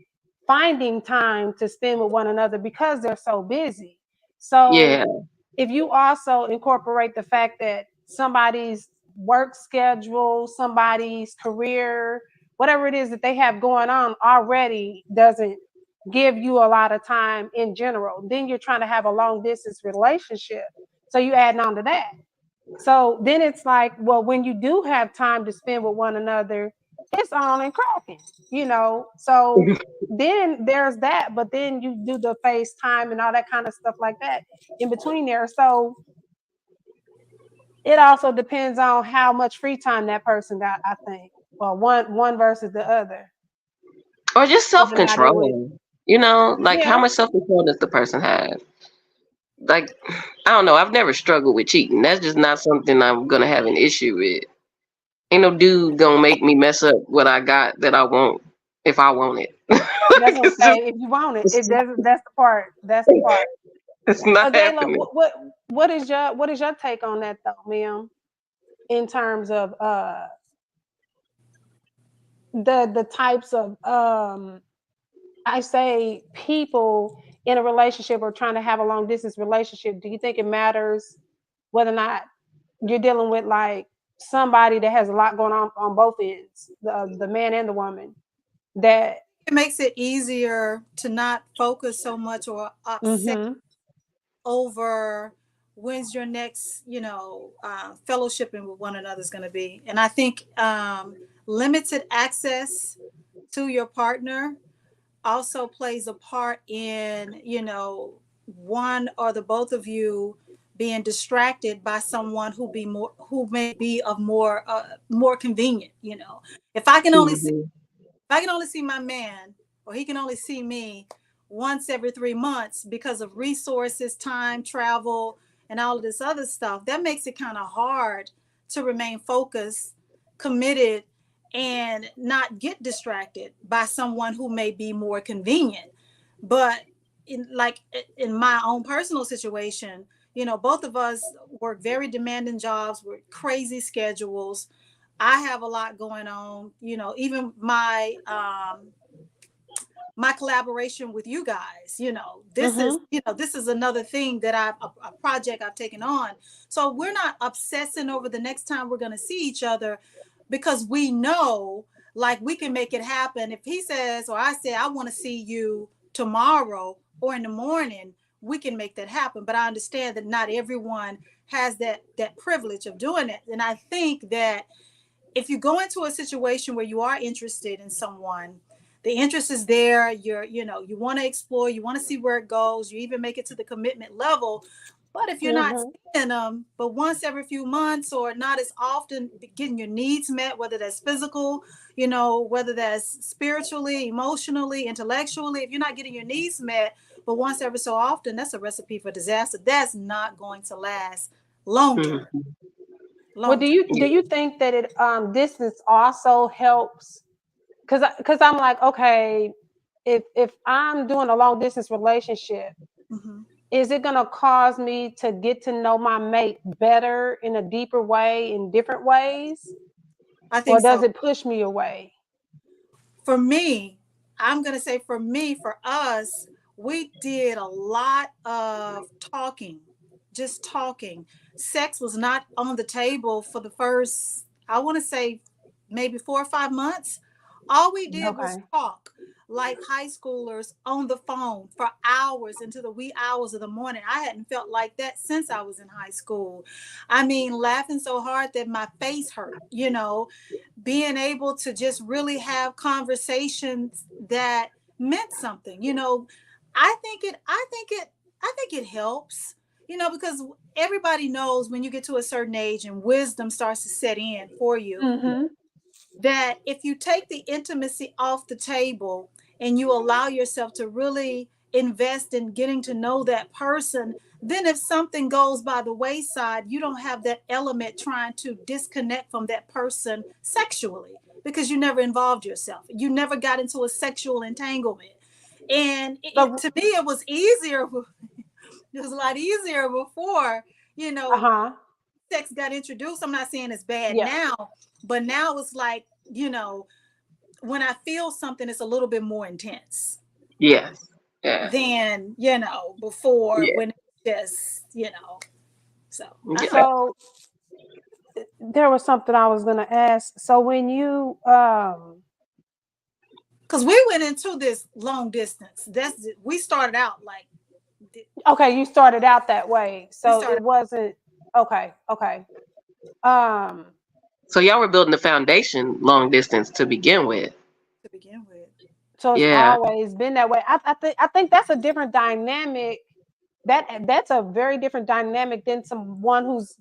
finding time to spend with one another because they're so busy. So Yeah. if you also incorporate the fact that somebody's work schedule, somebody's career, whatever it is that they have going on already doesn't give you a lot of time in general, then you're trying to have a long distance relationship. So you add on to that. So then it's like, well, when you do have time to spend with one another, it's on and cracking, So then there's that, but then you do the FaceTime and all that kind of stuff like that in between there. So it also depends on how much free time that person got, I think. Well, one versus the other. Or just self-control. Like how much self-control does the person have? Like, I don't know. I've never struggled with cheating. That's just not something I'm gonna have an issue with. Ain't no dude gonna make me mess up what I got that I want if I want it. That's what I'm saying. If you want it, that's the part. That's the part. It's not happening. What is your take on that though, ma'am? In terms of the types of I say people in a relationship or trying to have a long distance relationship, do you think it matters whether or not you're dealing with like somebody that has a lot going on both ends, the man and the woman, that it makes it easier to not focus so much or upset over when's your next, fellowshipping with one another is going to be. And I think limited access to your partner also plays a part in, one or the both of you being distracted by someone who may be of more convenient. If I can only see my man, or he can only see me once every 3 months because of resources, time, travel, and all of this other stuff, that makes it kind of hard to remain focused, committed, and not get distracted by someone who may be more convenient. But in my own personal situation, You know, both of us work very demanding jobs with crazy schedules. I have a lot going on. You know, even my collaboration with you guys, you know, this is, you know, this is another thing that a project I've taken on. So we're not obsessing over the next time we're going to see each other, because we know, like, we can make it happen. If he says, or I say, I want to see you tomorrow or in the morning, we can make that happen. But I understand that not everyone has that privilege of doing it. And I think that if you go into a situation where you are interested in someone, the interest is there, you know, you want to explore, you want to see where it goes, you even make it to the commitment level. But if you're not seeing them, but once every few months or not as often, getting your needs met, whether that's physical, you know, whether that's spiritually, emotionally, intellectually, if you're not getting your needs met, but once every so often, that's a recipe for disaster. That's not going to last long term. Well, do you think that it distance also helps? Because I'm like, okay, if I'm doing a long distance relationship, is it gonna cause me to get to know my mate better in a deeper way, in different ways? I think, or does it push me away? For me, I'm gonna say for me, for us, we did a lot of talking, just talking. Sex was not on the table for the first, I want to say, maybe 4 or 5 months. All we did was talk like high schoolers on the phone for hours into the wee hours of the morning. I hadn't felt like that since I was in high school. I mean, laughing so hard that my face hurt, you know, being able to just really have conversations that meant something, you know. I think it helps, you know, because everybody knows when you get to a certain age and wisdom starts to set in for you, that if you take the intimacy off the table and you allow yourself to really invest in getting to know that person, then if something goes by the wayside, you don't have that element trying to disconnect from that person sexually, because you never involved yourself. You never got into a sexual entanglement. And to me, it was easier. It was a lot easier before, you know, sex got introduced. I'm not saying it's bad now, but now it's like, you know, when I feel something, it's a little bit more intense. Yes. Yeah. Than, you know, before, when it's just, you know. So there was something I was gonna ask. So when you because we went into this long distance. We started out like. Okay, you started out that way, so it wasn't okay. So y'all were building the foundation long distance to begin with. So it's always been that way. I think that's a different dynamic. That's a very different dynamic than someone who's,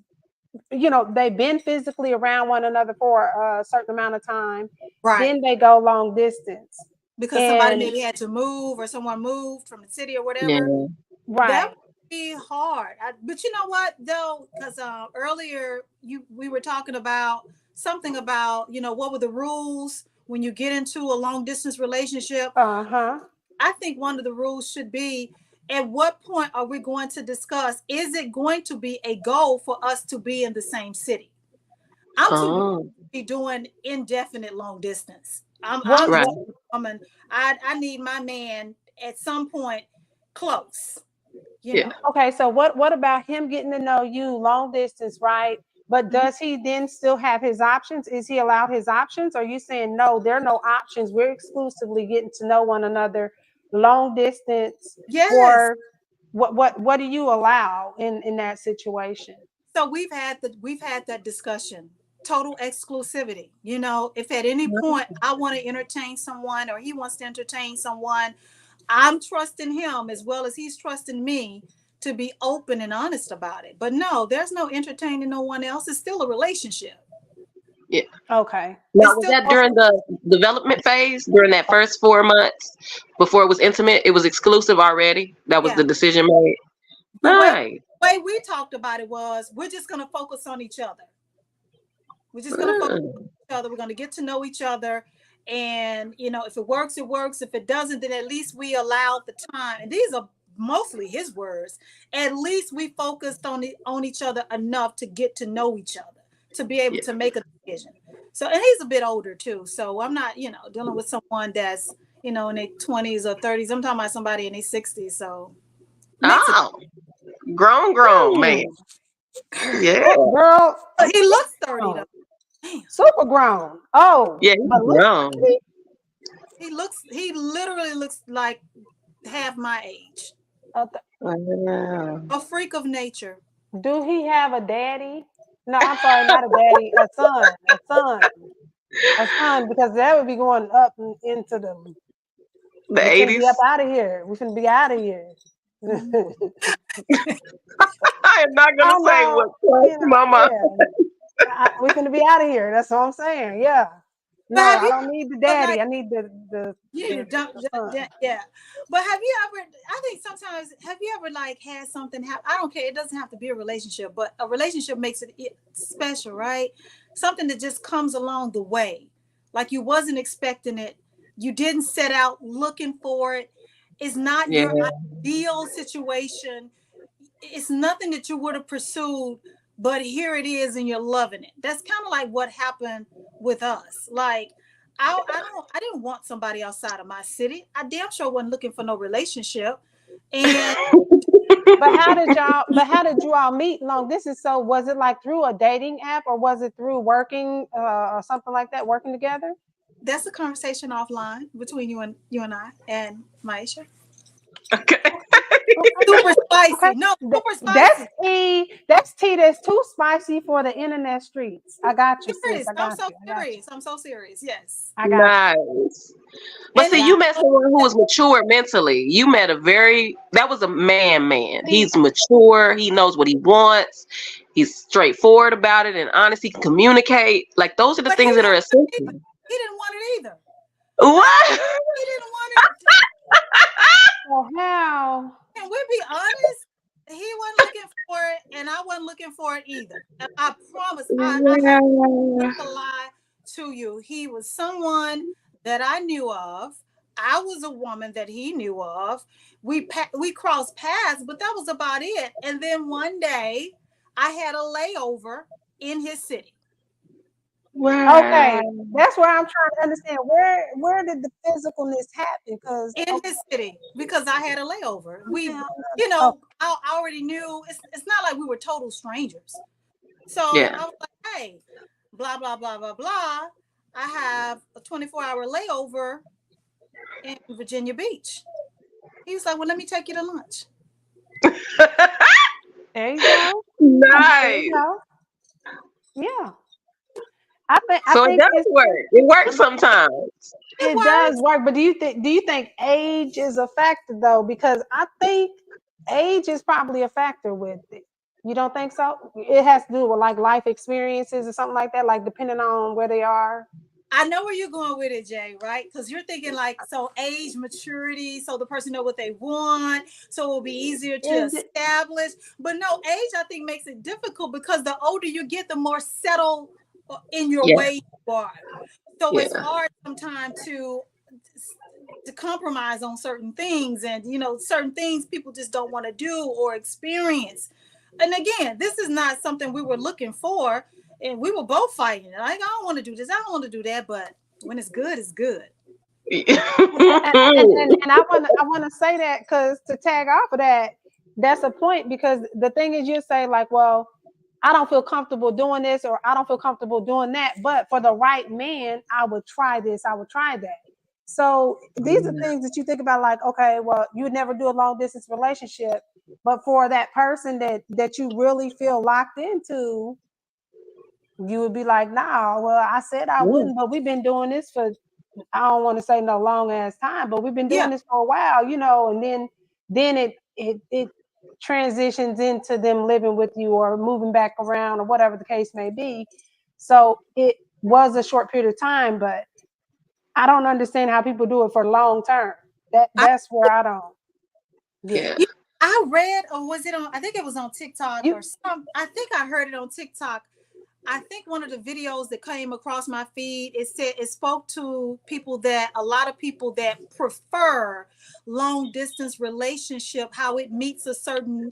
you know, they've been physically around one another for a certain amount of time. Right. Then they go long distance. Because somebody maybe had to move, or someone moved from the city or whatever. Yeah. Right. That would be hard. But you know what, though? Because earlier we were talking about something about, you know, what were the rules when you get into a long distance relationship. I think one of the rules should be, at what point are we going to discuss, is it going to be a goal for us to be in the same city? I'm too be doing indefinite long distance. I'm a woman. I need my man at some point close. You know? Okay, so what about him getting to know you long distance, right? But does he then still have his options? Is he allowed his options? Or are you saying no, there are no options? We're exclusively getting to know one another long distance. Yes. Or what do you allow in that situation? So we've had that discussion. Total exclusivity. You know, if at any point I want to entertain someone or he wants to entertain someone, I'm trusting him as well as he's trusting me to be open and honest about it. But no, there's no entertaining no one else. It's still a relationship. Yeah. Okay. Now, was that during the development phase, during that first 4 months before it was intimate? It was exclusive already? That was the decision made? The way we talked about it was, we're just going to focus on each other. We're just going to focus on each other. We're going to get to know each other. And, you know, if it works, it works. If it doesn't, then at least we allowed the time. And these are mostly his words, at least we focused on each other enough to get to know each other, to be able to make a decision. So, and he's a bit older too. So I'm not, dealing with someone that's, in their 20s or 30s. I'm talking about somebody in their 60s. So Grown man. Yeah. Girl, he looks 30 though. Damn. Super grown. Oh, Yeah, he's grown. He literally looks like half my age. Wow. A freak of nature. Do he have a daddy? No, I'm sorry, not a daddy, a son, because that would be going up into the 80s. Be up out of here. We finna be out of here. I am not gonna say what mama. Yeah. We finna be out of here. That's what I'm saying. Yeah. No, I don't need the daddy. I need the yeah. But have you ever? I think sometimes have you ever had something happen? I don't care. It doesn't have to be a relationship, but a relationship makes it special, right? Something that just comes along the way, like you wasn't expecting it. You didn't set out looking for it. It's not your ideal situation. It's nothing that you would have pursued, but here it is and you're loving it. That's kind of like what happened with us. Like I didn't want somebody outside of my city. I damn sure wasn't looking for no relationship. And but how did you all meet long distance? So was it like through a dating app or was it through working or something like that, working together? That's a conversation offline between you and I and Maisha. Okay. Super spicy. Okay. No, super spicy. That's tea that's too spicy for the internet streets. I got you, sis. I'm so serious. Yes. I got nice. You. But see, you met someone who was mature mentally. You met that was a man. He's mature. He knows what he wants. He's straightforward about it and honest. He can communicate. Like those are the things that are essential. He didn't want it either. What? He didn't want it. Well, how? Can we be honest? He wasn't looking for it, and I wasn't looking for it either. I promise. I have to lie to you. He was someone that I knew of. I was a woman that he knew of. We crossed paths, but that was about it. And then one day, I had a layover in his city. Wow. Okay, that's where I'm trying to understand where did the physicalness happen? Because in his city, because I had a layover. I already knew. It's not like we were total strangers. So I was like, hey, blah blah blah blah blah. I have a 24-hour layover in Virginia Beach. He was like, well, let me take you to lunch. There you go. Nice. There you go. Yeah. I think it does work. It works sometimes. It does work, but do you think age is a factor though? Because I think age is probably a factor with it. You don't think so? It has to do with like life experiences or something like that, like depending on where they are. I know where you're going with it, Jay, right? Because you're thinking like, so age, maturity, so the person know what they want, so it will be easier to establish. But no, age, I think, makes it difficult because the older you get, the more settled in your way you are. So it's hard sometimes to compromise on certain things, and certain things people just don't want to do or experience. And again, this is not something we were looking for, and we were both fighting. Like, I don't want to do this, I don't want to do that, but when it's good, it's good. and I want to say that because to tag off of that, that's a point, because the thing is, you say like, well, I don't feel comfortable doing this, or I don't feel comfortable doing that, but for the right man, I would try this, I would try that. So these are things that you think about, like, okay, well, you would never do a long distance relationship, but for that person that you really feel locked into, you would be like, nah, well, I said I wouldn't, but we've been doing this for, I don't want to say no long ass time, but we've been doing this for a while, and then it transitions into them living with you or moving back around or whatever the case may be. So it was a short period of time, but I don't understand how people do it for long term. That's where I don't. Yeah. I read, or was it on? I think it was on TikTok or some. I think I heard it on TikTok. I think one of the videos that came across my feed, it spoke to people that a lot of people that prefer long distance relationship, how it meets a certain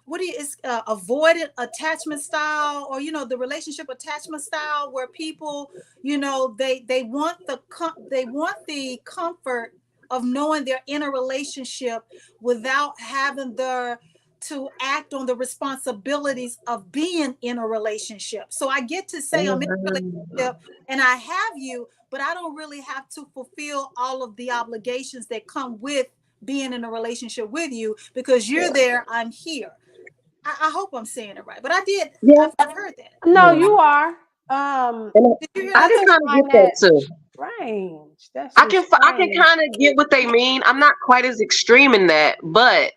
avoidant attachment style, or the relationship attachment style, where people they want the comfort of knowing they're in a relationship without having to act on the responsibilities of being in a relationship. So I get to say I'm in a relationship and I have you, but I don't really have to fulfill all of the obligations that come with being in a relationship with you, because you're there, I'm here. I hope I'm saying it right, but I did. Yeah. I've heard that. No, you are. Did you hear I that? can kind of get that too. Strange. That's I just can strange. kind of get what they mean. I'm not quite as extreme in that, but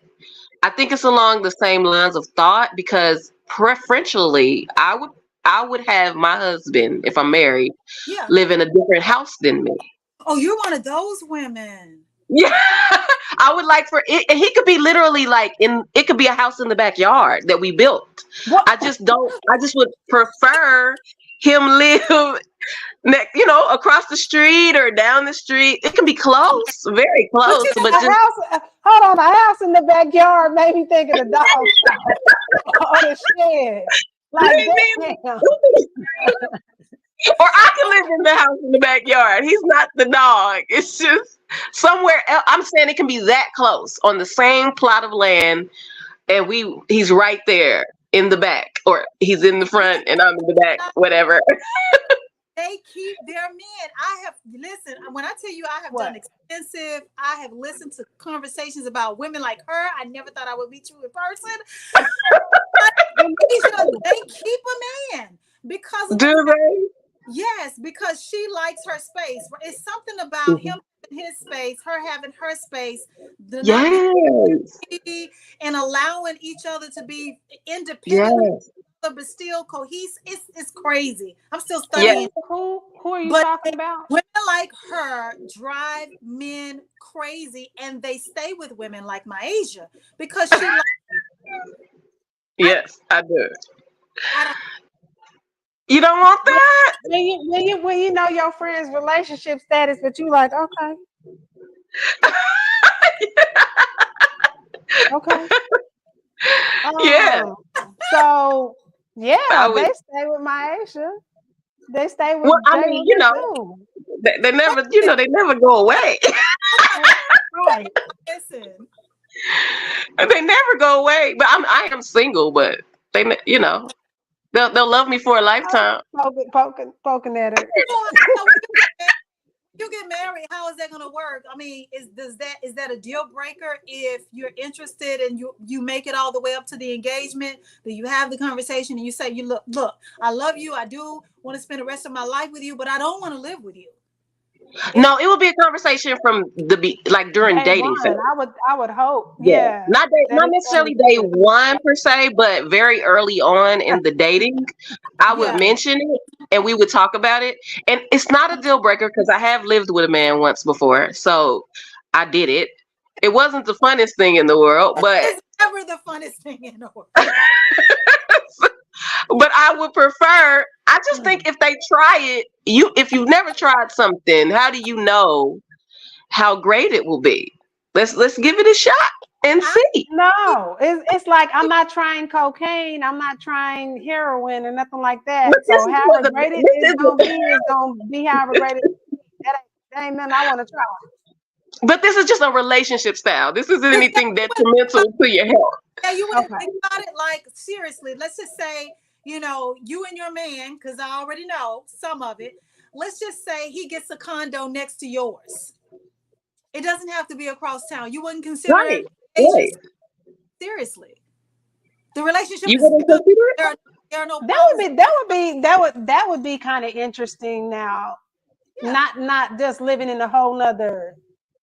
I think it's along the same lines of thought, because preferentially I would have my husband, if I'm married, Yeah. live in a different house than me. Oh, you're one of those women. Yeah. I would like for it, and he could be literally like it could be a house in the backyard that we built. What? I just would prefer him live across the street or down the street. It can be close, very close, but A just house, hold on, a house in the backyard made me think of the dog or the shed. Like, damn. or I can live in the house in the backyard. He's not the dog. It's just somewhere else. I'm saying it can be that close on the same plot of land, and he's right there in the back, or he's in the front and I'm in the back, whatever. They keep their men. When I tell you I have done extensive, I have listened to conversations about women like her. I never thought I would meet you in person. They keep a man because of Do they? Yes, because she likes her space. It's something about him in his space, her having her space, and allowing each other to be independent, but still cohesive. It's crazy. I'm still studying. Yes. Who are you talking about? Women like her drive men crazy, and they stay with women like Myasia because she likes. Yes, I do. You don't want that? When you know your friend's relationship status, but you like, okay. Okay. Yeah. So they stay with Myasia. They stay with. Well, I mean, they never, they never go away. Right. Listen. They never go away. But I am single, but they, they'll love me for a lifetime. Poking at her. You get married, how is that going to work? I mean, is that a deal breaker if you're interested and you make it all the way up to the engagement, that you have the conversation and you say, look, I love you, I do want to spend the rest of my life with you, but I don't want to live with you? No, it would be a conversation from during dating phase. I would hope. Yeah. Not necessarily day one per se, but very early on in the dating, I would mention it and we would talk about it. And it's not a deal breaker because I have lived with a man once before. So I did it. It wasn't the funnest thing in the world, but it's never the funnest thing in the world. But I would prefer, I just think if they try it, if you've never tried something, how do you know how great it will be? Let's give it a shot and see. No, it's like I'm not trying cocaine, I'm not trying heroin or nothing like that. But so however great it is gonna be however great it is. That ain't nothing I want to try. But this is just a relationship style. This isn't anything detrimental to your health. Yeah, you wouldn't think about it like seriously. Let's just say, you and your man, because I already know some of it. Let's just say he gets a condo next to yours. It doesn't have to be across town. You wouldn't consider it. Right. Seriously, the relationship. You wouldn't consider it? There are no. That would be kind of interesting. Now, not just living in a whole nother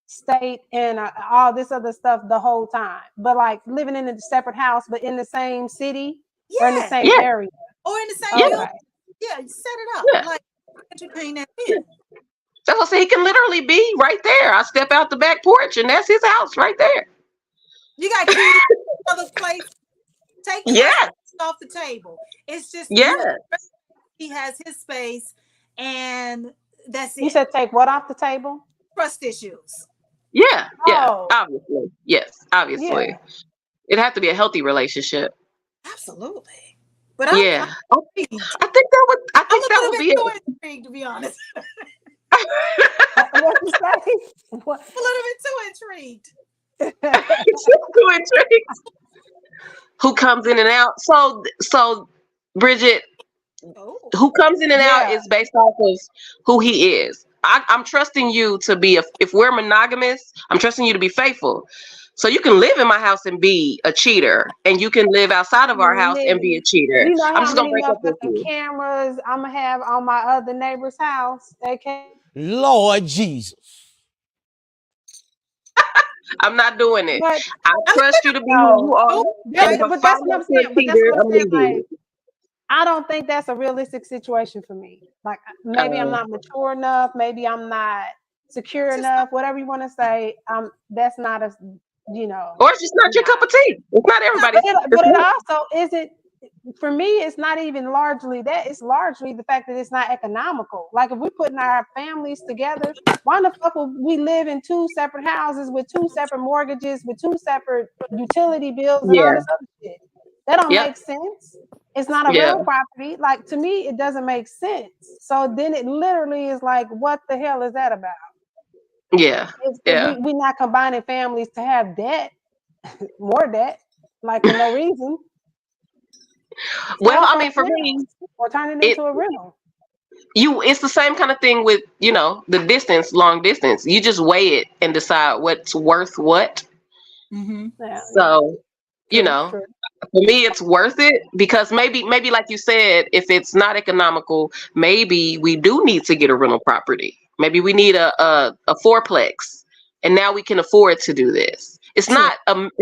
state and all this other stuff the whole time, but like living in a separate house, but in the same city or in the same area or in the same building. Yeah, set it up like entertain that in. That's what I say. He can literally be right there. I step out the back porch and that's his house right there. You got keys to other place. Take it. Yes. off the table. It's just Yeah. he has his space, and that's You it. said take what off the table? Trust issues. Yeah. Yeah. Oh, Obviously. Yes. Obviously. yeah. It has to be a healthy relationship. Absolutely. But Yeah. I'm I think that would. I a think that little would bit be it. too intrigued, to be honest. What you say? What? A little bit too intrigued. Too intrigued. Who comes in and out? So, Bridget, Oh, who comes in and out Yeah. is based off of who he is. I'm trusting you to be if we're monogamous, I'm trusting you to be faithful. So you can live in my house and be a cheater, and you can live outside of our house and be a cheater. You know I'm how just gonna many break up with motherfucking you. cameras I'm gonna have on my other neighbor's house? They can't. Lord Jesus. I'm not doing it. But I trust you to be who you no, are. And if but I that's find what out I'm you're saying. a But that's cheater, what I'm I'm saying. leaving Like, I don't think that's a realistic situation for me. Like, maybe I'm you. not mature enough. Maybe I'm not secure just enough. Whatever you want to say. That's not a, Or it's just not your cup of tea. It's not everybody's. But it also isn't. For me, it's not even largely that. It's largely the fact that it's not economical. Like, if we're putting our families together, why the fuck would we live in two separate houses with two separate mortgages, with two separate utility bills and all Yeah. this other shit? That don't Yep. make sense. It's not a Yeah. real property. Like, to me, it doesn't make sense. So then it literally is like, what the hell is that about? Yeah. Yeah. We're not combining families to have debt, more debt, like for no reason. Well, Sell I mean, for something me, else or turn it it into a rental. it's the same kind of thing with the distance, long distance. You just weigh it and decide what's worth what. mm-hmm. Yeah, So true. for me, it's worth it because maybe like you said, if it's not economical, maybe we do need to get a rental property. Maybe we need a fourplex, and now we can afford to do this. It's True.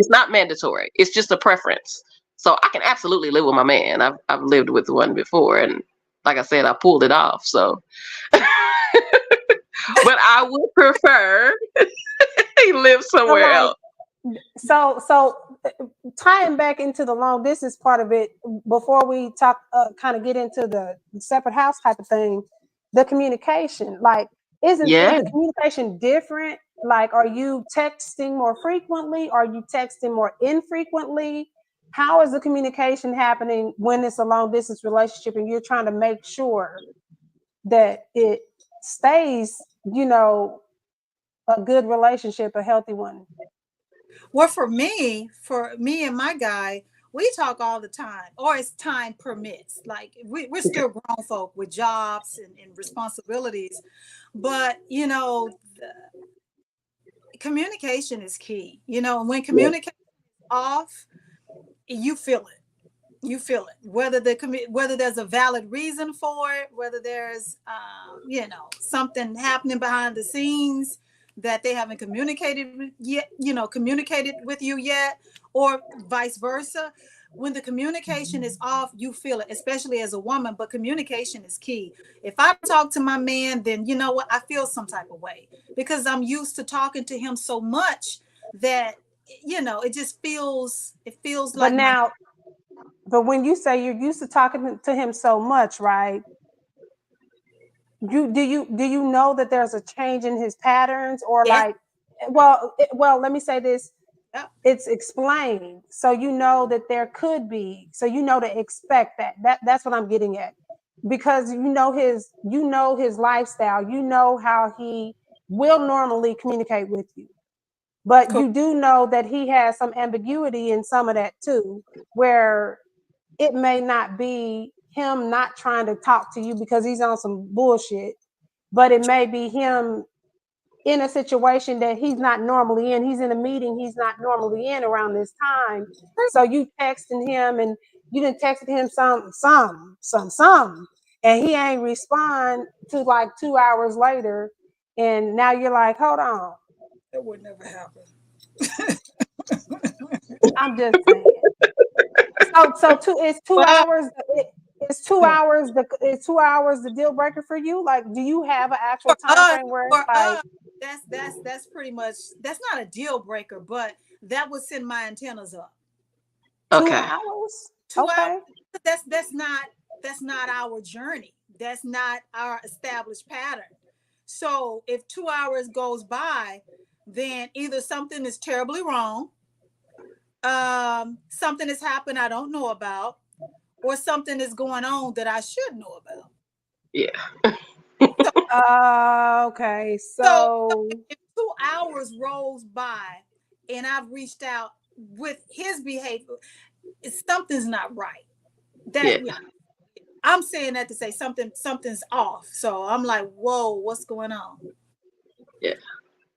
not mandatory. It's just a preference. So I can absolutely live with my man. I've lived with one before, and like I said, I pulled it off. So, but I would prefer he live somewhere else. So tying back into the long distance part of it, before we talk, kind of get into the separate house type of thing, the communication, like, is the communication different? Like, are you texting more frequently? Are you texting more infrequently? How is the communication happening when it's a long distance relationship and you're trying to make sure that it stays, a good relationship, a healthy one? Well, for me and my guy, we talk all the time, or as time permits. Like, we're still grown folk with jobs and responsibilities, but communication is key. And when communication is off, you feel it. You feel it. Whether there's a valid reason for it, whether there's something happening behind the scenes that they haven't communicated with you yet, or vice versa. When the communication is off, you feel it, especially as a woman. But communication is key. If I talk to my man, then you know what? I feel some type of way because I'm used to talking to him so much that it just feels like. But when you say you're used to talking to him so much, right? Do you know that there's a change in his patterns, or let me say this. Yeah. It's explained, so you know that there could be, so you know to expect that's what I'm getting at, because you know his lifestyle, you know how he will normally communicate with you, but Cool. you do know that he has some ambiguity in some of that too, where it may not be him not trying to talk to you because he's on some bullshit, but it may be him in a situation that he's not normally in. He's in a meeting he's not normally in around this time. So you texting him and you didn't text him some, and he ain't respond to like 2 hours later. And now you're like, hold on. That would never happen. I'm just saying. It's 2 hours. It's 2 hours. It's 2 hours the deal breaker for you. Like, do you have an actual time frame where it's like? That's pretty much, that's not a deal breaker, but that would send my antennas up. Okay. 2 hours. 2 Okay. hours, that's not our journey. That's not our established pattern. So if 2 hours goes by, then either something is terribly wrong, something has happened I don't know about, or something is going on that I should know about. Yeah. Okay. So So if 2 hours rolls by and I've reached out with his behavior, something's not right. Yeah. I'm saying that to say something's off. So I'm like, whoa, what's going on? Yeah.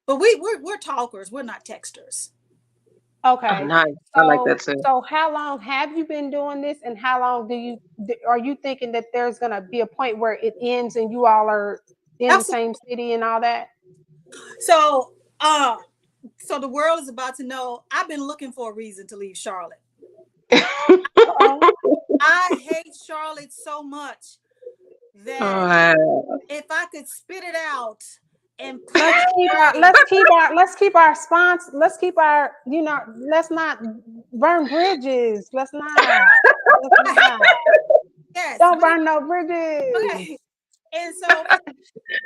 But we're talkers. We're not texters. okay. Oh, nice. I like that too. So how long have you been doing this, and how long are you thinking that there's gonna be a point where it ends and you all are in the same city and all that? So so the world is about to know I've been looking for a reason to leave Charlotte. I hate Charlotte so much that if I could spit it out and let's keep our sponsor. Let's keep our, let's not burn bridges. Let's not. Yes, Don't burn no bridges. okay. And so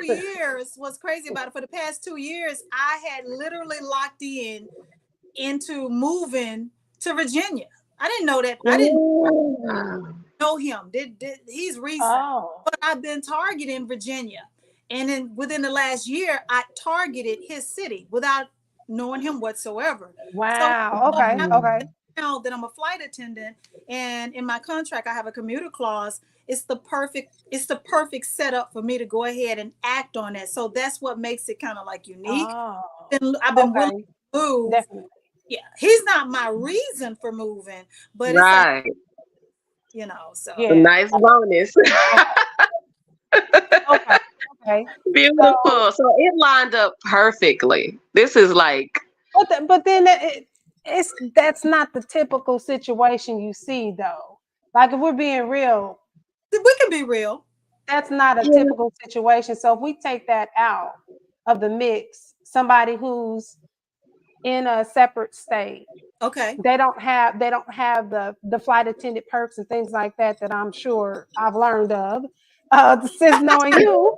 for 2 years, what's crazy about it, for the past 2 years, I had literally locked into moving to Virginia. I didn't know that. I didn't know him. He's recent, but I've been targeting Virginia. And then within the last year, I targeted his city without knowing him whatsoever. Wow. So, okay. Now that I'm a flight attendant, and in my contract I have a commuter clause, it's the perfect setup for me to go ahead and act on that. So that's what makes it kind of like unique. I've been willing to move. Definitely. Yeah, he's not my reason for moving, but right. It's so a nice bonus. Okay. Beautiful. So it lined up perfectly. This is like. But then that's not the typical situation you see, though. Like, if we're being real, we can be real. That's not a typical situation. So if we take that out of the mix, somebody who's in a separate state, okay, they don't have the flight attendant perks and things like that I'm sure I've learned of since knowing you.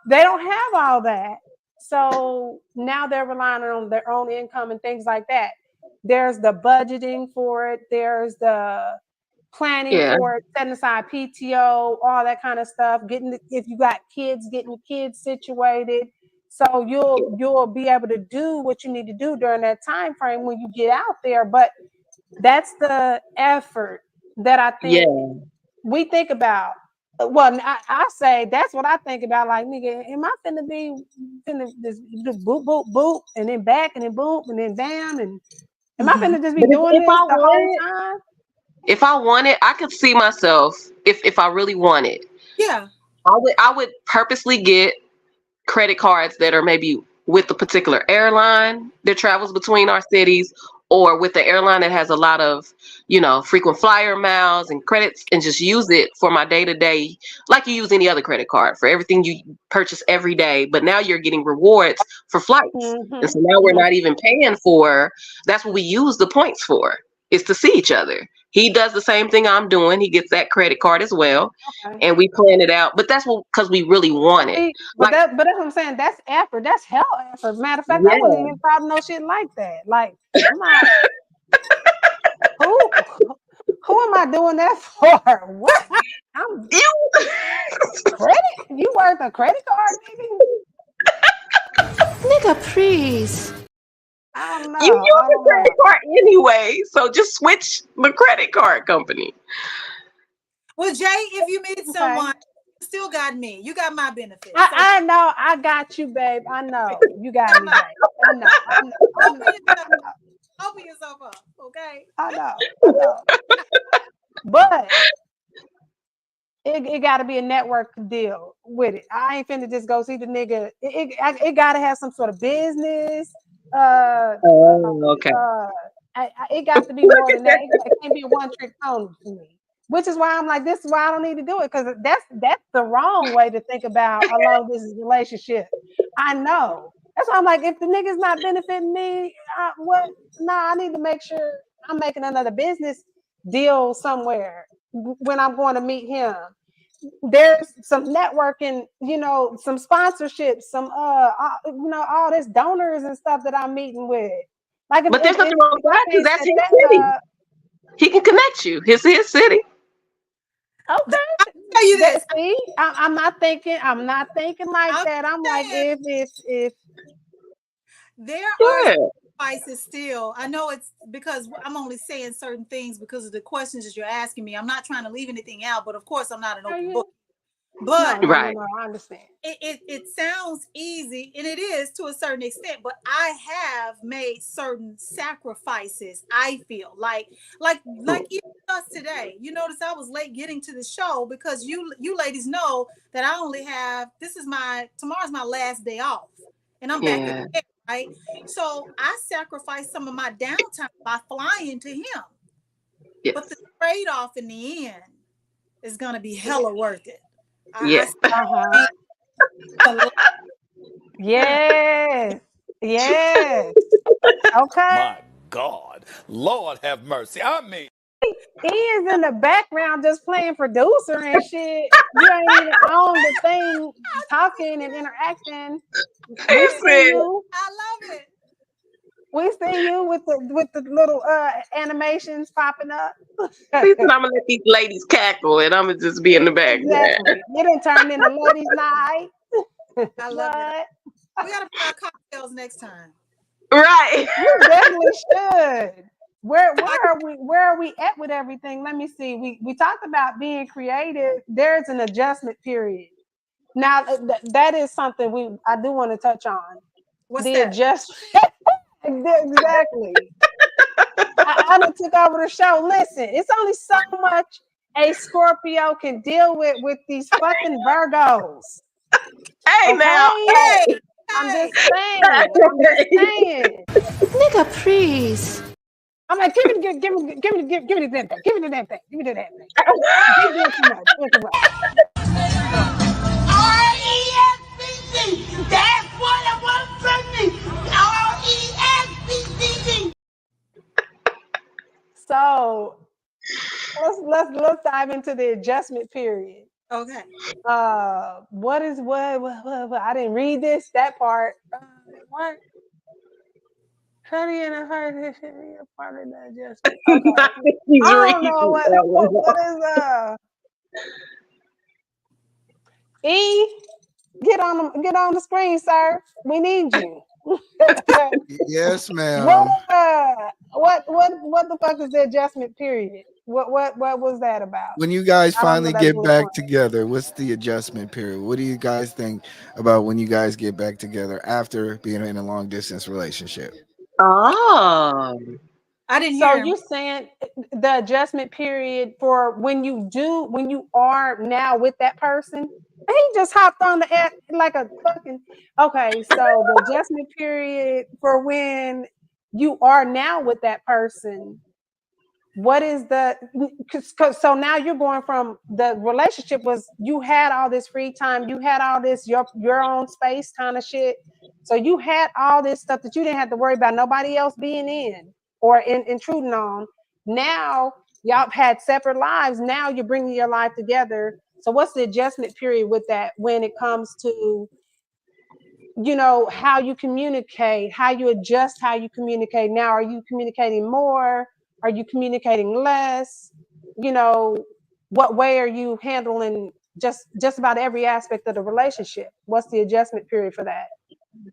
They don't have all that. So now they're relying on their own income and things like that. There's the budgeting for it. There's the planning for it, setting aside PTO, all that kind of stuff. If you got kids, getting kids situated. So you'll be able to do what you need to do during that time frame when you get out there. But that's the effort that I think we think about. Well, I say that's what I think about. Like, nigga, am I finna just boop, boop, boop, and then back, and then boop, and then down, and am I finna just be doing this the whole time? If I wanted, I could see myself if I really wanted. Yeah, I would purposely get credit cards that are maybe with the particular airline that travels between our cities, or with the airline that has a lot of, frequent flyer miles and credits, and just use it for my day-to-day, like you use any other credit card for everything you purchase every day. But now you're getting rewards for flights. And so now we're not even paying for, that's what we use the points for, is to see each other. He does the same thing I'm doing. He gets that credit card as well. And we plan it out. But that's because we really want it. But that's what I'm saying. That's effort. That's hell effort. Matter of fact, I wouldn't even probably know shit like that. Like, I'm not, who am I doing that for? What? Credit? You worth a credit card, nigga? Nigga, please. I don't know. You use the credit card anyway, so just switch the credit card company. Well, Jay, if you meet someone, you still got me. You got my benefits. I know. I got you, babe. I know. You got me, babe. I know. Open yourself up, okay? I know. But it got to be a network deal with it. I ain't finna just go see the nigga. It got to have some sort of business. Okay. It got to be more than that. It can't be a one-trick pony for me. Which is why I'm like, this is why I don't need to do it, because that's the wrong way to think about a long distance relationship. I know. That's why I'm like, if the nigga's not benefiting me, I need to make sure I'm making another business deal somewhere when I'm going to meet him. There's some networking, some sponsorships, some all this donors and stuff that I'm meeting with. Like, But there's nothing wrong with that because that's his city. He can connect you. His city. Okay. Tell you this. See, I'm not thinking like that. I'm like, if there are sacrifices still. I know it's because I'm only saying certain things because of the questions that you're asking me. I'm not trying to leave anything out, but of course I'm not an open book. But no, I understand. It sounds easy, and it is to a certain extent, but I have made certain sacrifices. I feel like even us today. You notice I was late getting to the show because you ladies know that I only have tomorrow's my last day off, and I'm back in there, right? So I sacrificed some of my downtime by flying to him. Yes. But the trade-off in the end is gonna be hella worth it. Yes. Yes. Yes. Okay. My God. Lord have mercy. I mean, he is in the background just playing producer and shit. You ain't even on the thing talking and interacting. We see you. I love it. We see you with the little animations popping up. I'm gonna let these ladies cackle and I'm gonna just be in the background. Exactly. You didn't turn into ladies' night. I love it. We gotta put our cocktails next time. Right. You definitely should. Where are we at with everything? Let me see. We talked about being creative. There's an adjustment period. Now that is something I do want to touch on. What's that? Adjustment. Exactly. I done took over the show. Listen, it's only so much a Scorpio can deal with these fucking Virgos. Hey, okay? Now, hey. I'm just saying. Nigga, please. I'm like, give me the damn thing. Give me the damn thing. Give me the damn thing. You're doing too much. R-E-S-P-C. That's what I want from me. R-E-S-P-C. So let's dive into the adjustment period. Okay. What I didn't read that part. What? Cuddy and a heart should be a part of the adjustment. Okay. I don't know what is get on the screen, sir. We need you. Yes, ma'am. What the fuck is the adjustment period? What was that about? When you guys finally get back together, what's the adjustment period? What do you guys think about when you guys get back together after being in a long distance relationship? Oh, I didn't hear. So you're saying the adjustment period for when you are now with that person? He just hopped on the app like a fucking. Okay, so the adjustment period for when you are now with that person. What is so now you're going from the relationship was you had all this free time, you had all this your own space kind of shit. So you had all this stuff that you didn't have to worry about nobody else being in or intruding on. Now y'all had separate lives. Now you're bringing your life together. So what's the adjustment period with that when it comes to, how you communicate, how you adjust, how you communicate? Now, are you communicating more? Are you communicating less? What way are you handling just about every aspect of the relationship? What's the adjustment period for that?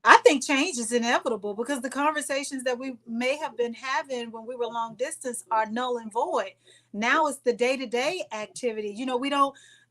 I think change is inevitable because the conversations that we may have been having when we were long distance are null and void. Now it's the day-to-day activity.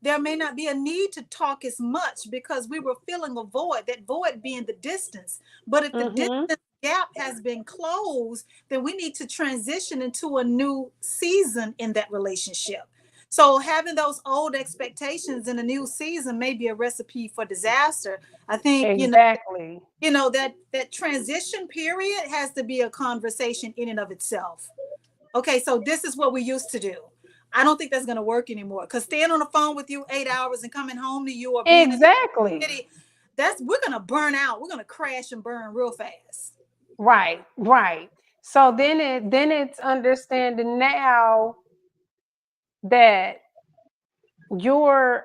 There may not be a need to talk as much because we were feeling a void, that void being the distance. But if the distance gap has been closed, then we need to transition into a new season in that relationship. So having those old expectations in a new season may be a recipe for disaster. I think, exactly. That transition period has to be a conversation in and of itself. Okay, so this is what we used to do. I don't think that's going to work anymore because staying on the phone with you 8 hours and coming home to you or being exactly. in the city, we're going to burn out. We're going to crash and burn real fast. Right. So then it's understanding now that your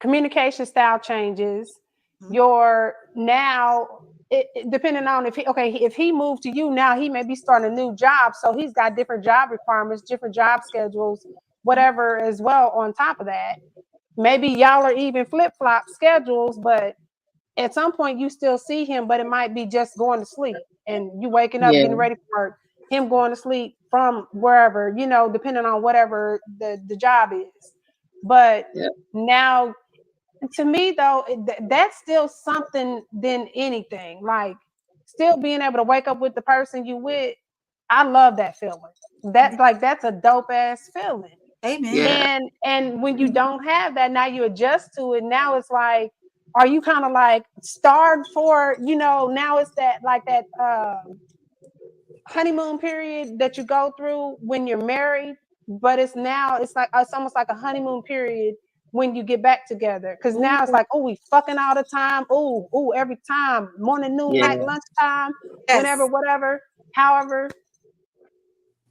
communication style changes. Your now, depending on if he moved to you, now he may be starting a new job, so he's got different job requirements, different job schedules, whatever as well. On top of that, maybe y'all are even flip-flop schedules, but at some point you still see him, but it might be just going to sleep and you waking up getting ready for work, him going to sleep from wherever, depending on whatever the job is. But now, to me though, that's still something than anything. Like still being able to wake up with the person you with. I love that feeling. That's a dope ass feeling. Amen. Yeah. And when you don't have that, now you adjust to it. Now it's like, are you kind of like starved for, now it's that honeymoon period that you go through when you're married, but it's almost like a honeymoon period when you get back together. Because now it's like, oh, we fucking all the time. Oh, every time, morning, noon, night, lunchtime, whenever, whatever, however.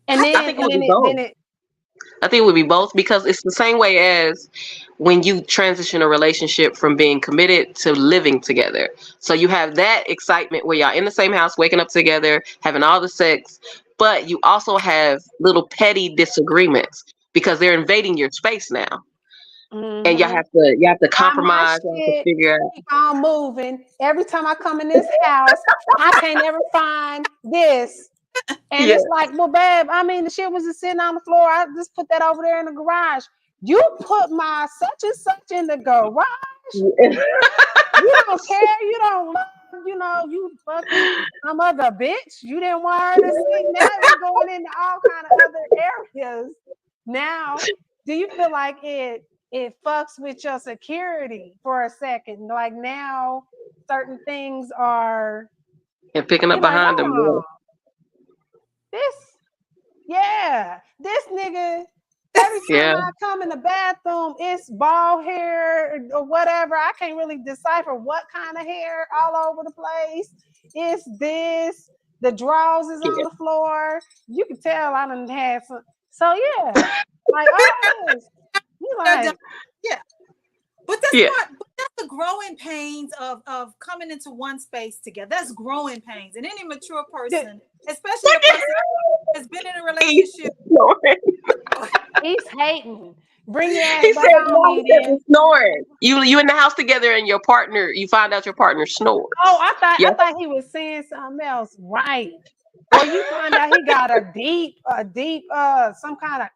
And then, I think it would be both, because it's the same way as when you transition a relationship from being committed to living together. So you have that excitement where y'all in the same house, waking up together, having all the sex, but you also have little petty disagreements because they're invading your space now. Mm-hmm. And you have to compromise, you have to figure out. Keep on moving. Every time I come in this house, I can't ever find this. And it's like, well, babe, I mean, the shit was just sitting on the floor. I just put that over there in the garage. You put my such and such in the garage. You don't care. You don't love, you fucking some other bitch. You didn't want her to see. Now you're going into all kind of other areas. Now, do you feel like it fucks with your security for a second? Like now, certain things are. And picking up behind them. This nigga, every time I come in the bathroom, it's bald hair or whatever. I can't really decipher what kind of hair all over the place. It's this, the drawers is on the floor. You can tell I done had some. So like all this. You like, But that's the growing pains of coming into one space together. That's growing pains. And any mature person, especially a person that's been in a relationship. He's hating. Bring your ass he back said, on me then. Snoring. You in the house together and you find out your partner snores. Oh, I thought he was saying something else. Right. Or you find out he got a deep some kind of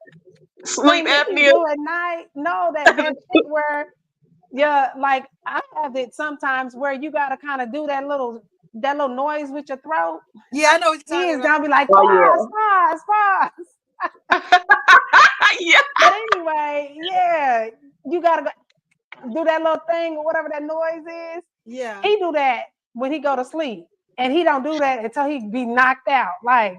sleep apnea at night. No, that shit where like I have it sometimes where you gotta kind of do that little noise with your throat. Yeah, I know what you're gonna be like, pause. But anyway, you gotta do that little thing or whatever that noise is. Yeah, he do that when he go to sleep, and he don't do that until he be knocked out. Like,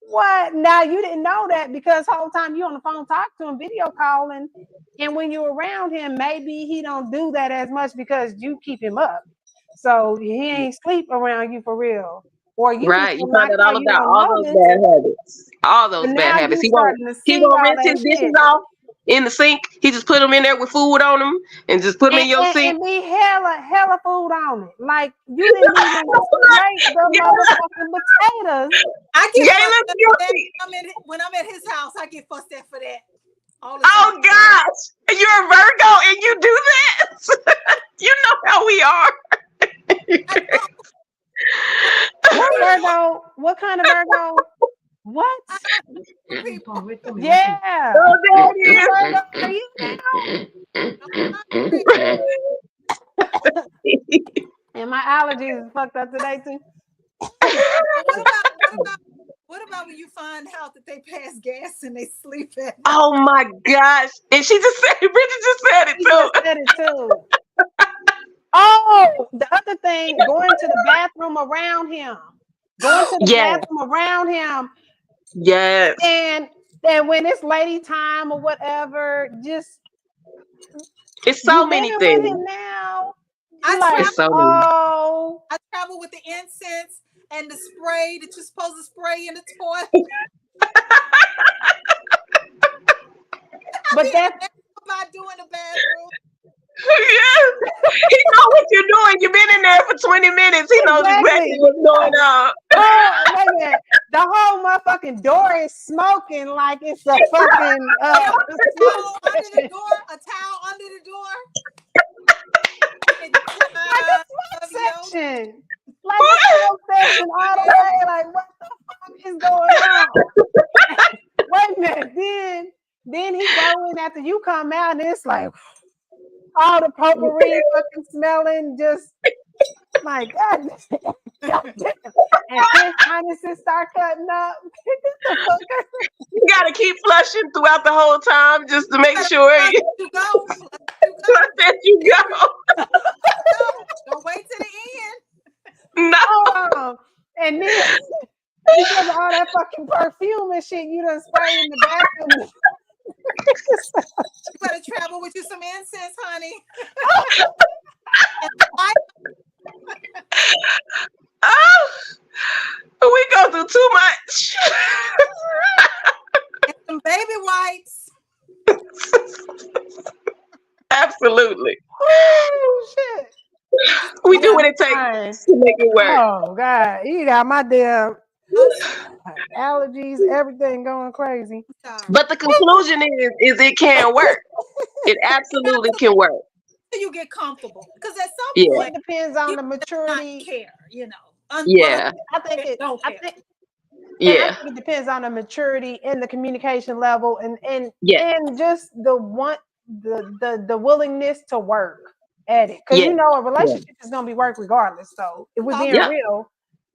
what? Now you didn't know that because the whole time you on the phone talking to him, video calling, and when you're around him, maybe he don't do that as much because you keep him up, so he ain't sleep around you for real. Or you you find out all about all those bad habits. All those bad habits. He won't rinse his dishes off in the sink. He just put them in there with food on them and just put them in your sink. And be hella food on it. Like you didn't even scrape the motherfucking potatoes. I get fussed at when I'm at his house. I get fussed at for that. All the time. Oh gosh, you're a Virgo and you do that. You know how we are. Virgo? What kind of Virgo? What? Yeah. Oh, there it is. And my allergies is fucked up today too. What about when you find out that they pass gas and they sleep at? Oh my gosh! And she just said, Bridget just said it too. Oh, the other thing, going to the bathroom around him. Bathroom around him. Yes. And when it's lady time or whatever, just it's so many things. Now, I travel with the incense and the spray that you're supposed to spray in the toilet. But that's about doing the bathroom. Yeah. He knows what you're doing. You've been in there for 20 minutes. He knows exactly what's going on. Wait a minute. The whole motherfucking door is smoking like it's a fucking a towel under the door. A towel under the door. Like a smoke section. Like a smoke section all the way. Like what the fuck is going on? Wait a minute. Then he go in after you come out and it's like all the potpourri fucking smelling, just my God. And his sinuses start cutting up. You gotta keep flushing throughout the whole time just to make sure you go. That you go. Don't wait till the end. No. And then because of all that fucking perfume and shit you done spray in the bathroom. You better travel with you some incense, honey. Oh, we go through too much. And some baby wipes. Absolutely. Oh shit. We do what it takes to make it work. Oh God, you got my damn allergies, everything going crazy. But the conclusion is it can work. It absolutely can work. You get comfortable because at some point it depends on the maturity. Not care, you know. Yeah. I think it. Don't care. I think Yeah. it depends on the maturity and the communication level, and Yeah. and just the willingness to work at it. Because Yeah. you know a relationship is gonna be work regardless. So if we're being Yeah. real,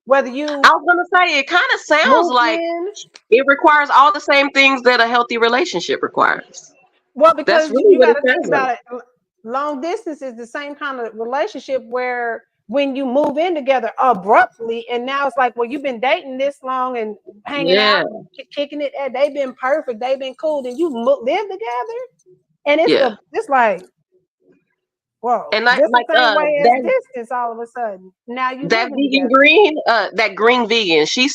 whether you I was gonna say it kind of sounds move like in, it requires all the same things that a healthy relationship requires. well, because That's really you what got it to think sounds about like. it. Long distance is the same kind of relationship where when you move in together abruptly, and now it's like, well, you've been dating this long and hanging out, kicking it, and they've been perfect, they've been cool, and you live together, and it's like, whoa, And like just the same way as that, distance. All of a sudden, now you that living vegan together. green, that green vegan, she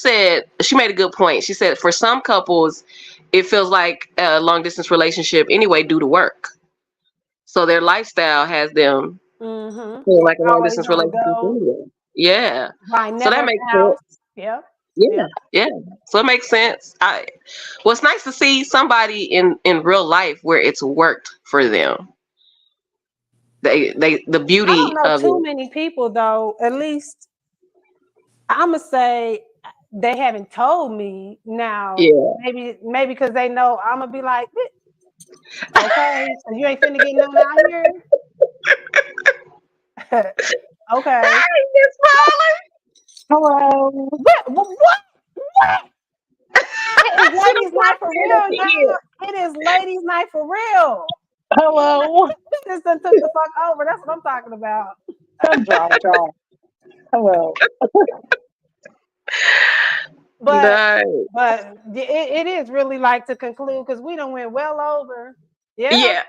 made a good point. She said for some couples, it feels like a long distance relationship anyway due to work. So their lifestyle has them feel like a long Always distance on the relationship go. anyway. Yeah. Right, So that never makes house. sense. Yep. Yeah. So it makes sense. Well, it's nice to see somebody in real life where it's worked for them. The beauty I don't know of too it. many people though. At least I'm gonna say they haven't told me now. Yeah. Maybe because they know I'm gonna be like, okay, so you ain't finna get none out here. Okay. Hey, Miss Molly. Hello. What? It is ladies' night for real, y'all. It is ladies' night for real. Hello. This done took the fuck over. That's what I'm talking about. I'm dry. Hello. But it is really like to conclude because we done went well over. Yeah.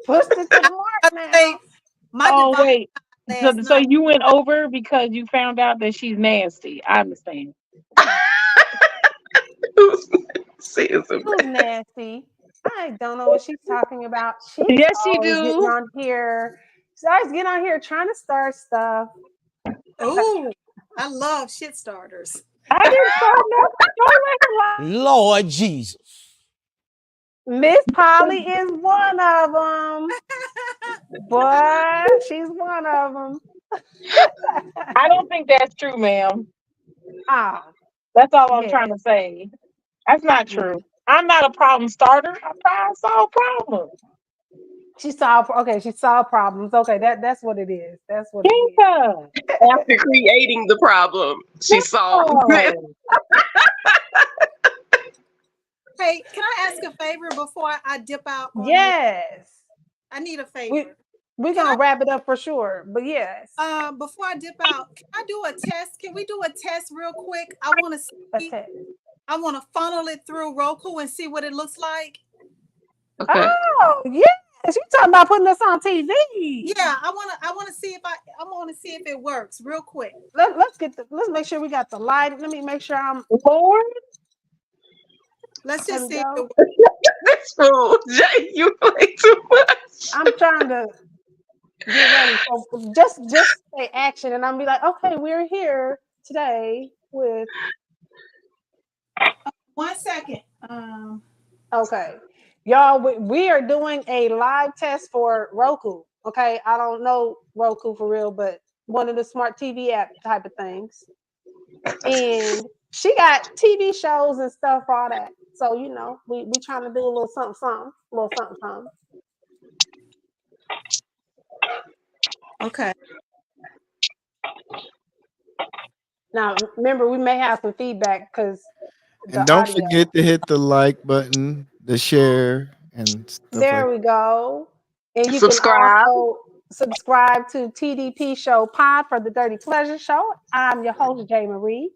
Pushed it to the mark now. Oh wait. So you went over because you found out that she's nasty. I understand. Who's nasty? I don't know what she's talking about. Yes, she do. Getting on here. She always get on here trying to start stuff. Oh, I love shit starters. I didn't start nothing. Lord Jesus. Miss Polly is one of them. Boy, she's one of them. I don't think that's true, ma'am. That's all I'm trying to say. That's not true. I'm not a problem starter. I'm trying to solve problems. She solved problems. Okay, that's what it is. That's what it is. After creating the problem, she solved it. Hey, can I ask a favor before I dip out? Yes. I need a favor. We're gonna wrap it up for sure, but yes. Before I dip out, can I do a test? Can we do a test real quick? I want to see. I want to funnel it through Roku and see what it looks like. Okay. Oh yes, you talking about putting us on TV? Yeah, I want to see if it works real quick. Let's make sure we got the light. Let me make sure I'm Lord. Let's just see if it works. Chinese food. Jay, you play too much. I'm trying to get ready. So just say action, and I'll be like, okay, we're here today with. 1 second. Okay, y'all, we are doing a live test for Roku. Okay, I don't know Roku for real, but one of the smart TV app type of things. And she got TV shows and stuff, all that. So you know, we trying to do a little something, Okay. Now, remember, we may have some feedback because And don't forget to hit the like button, the share, and stuff there like we go. And you Subscribe. can also subscribe to TDP Show Pod for the Dirty Pleasure Show. I'm your host, Jay Marie.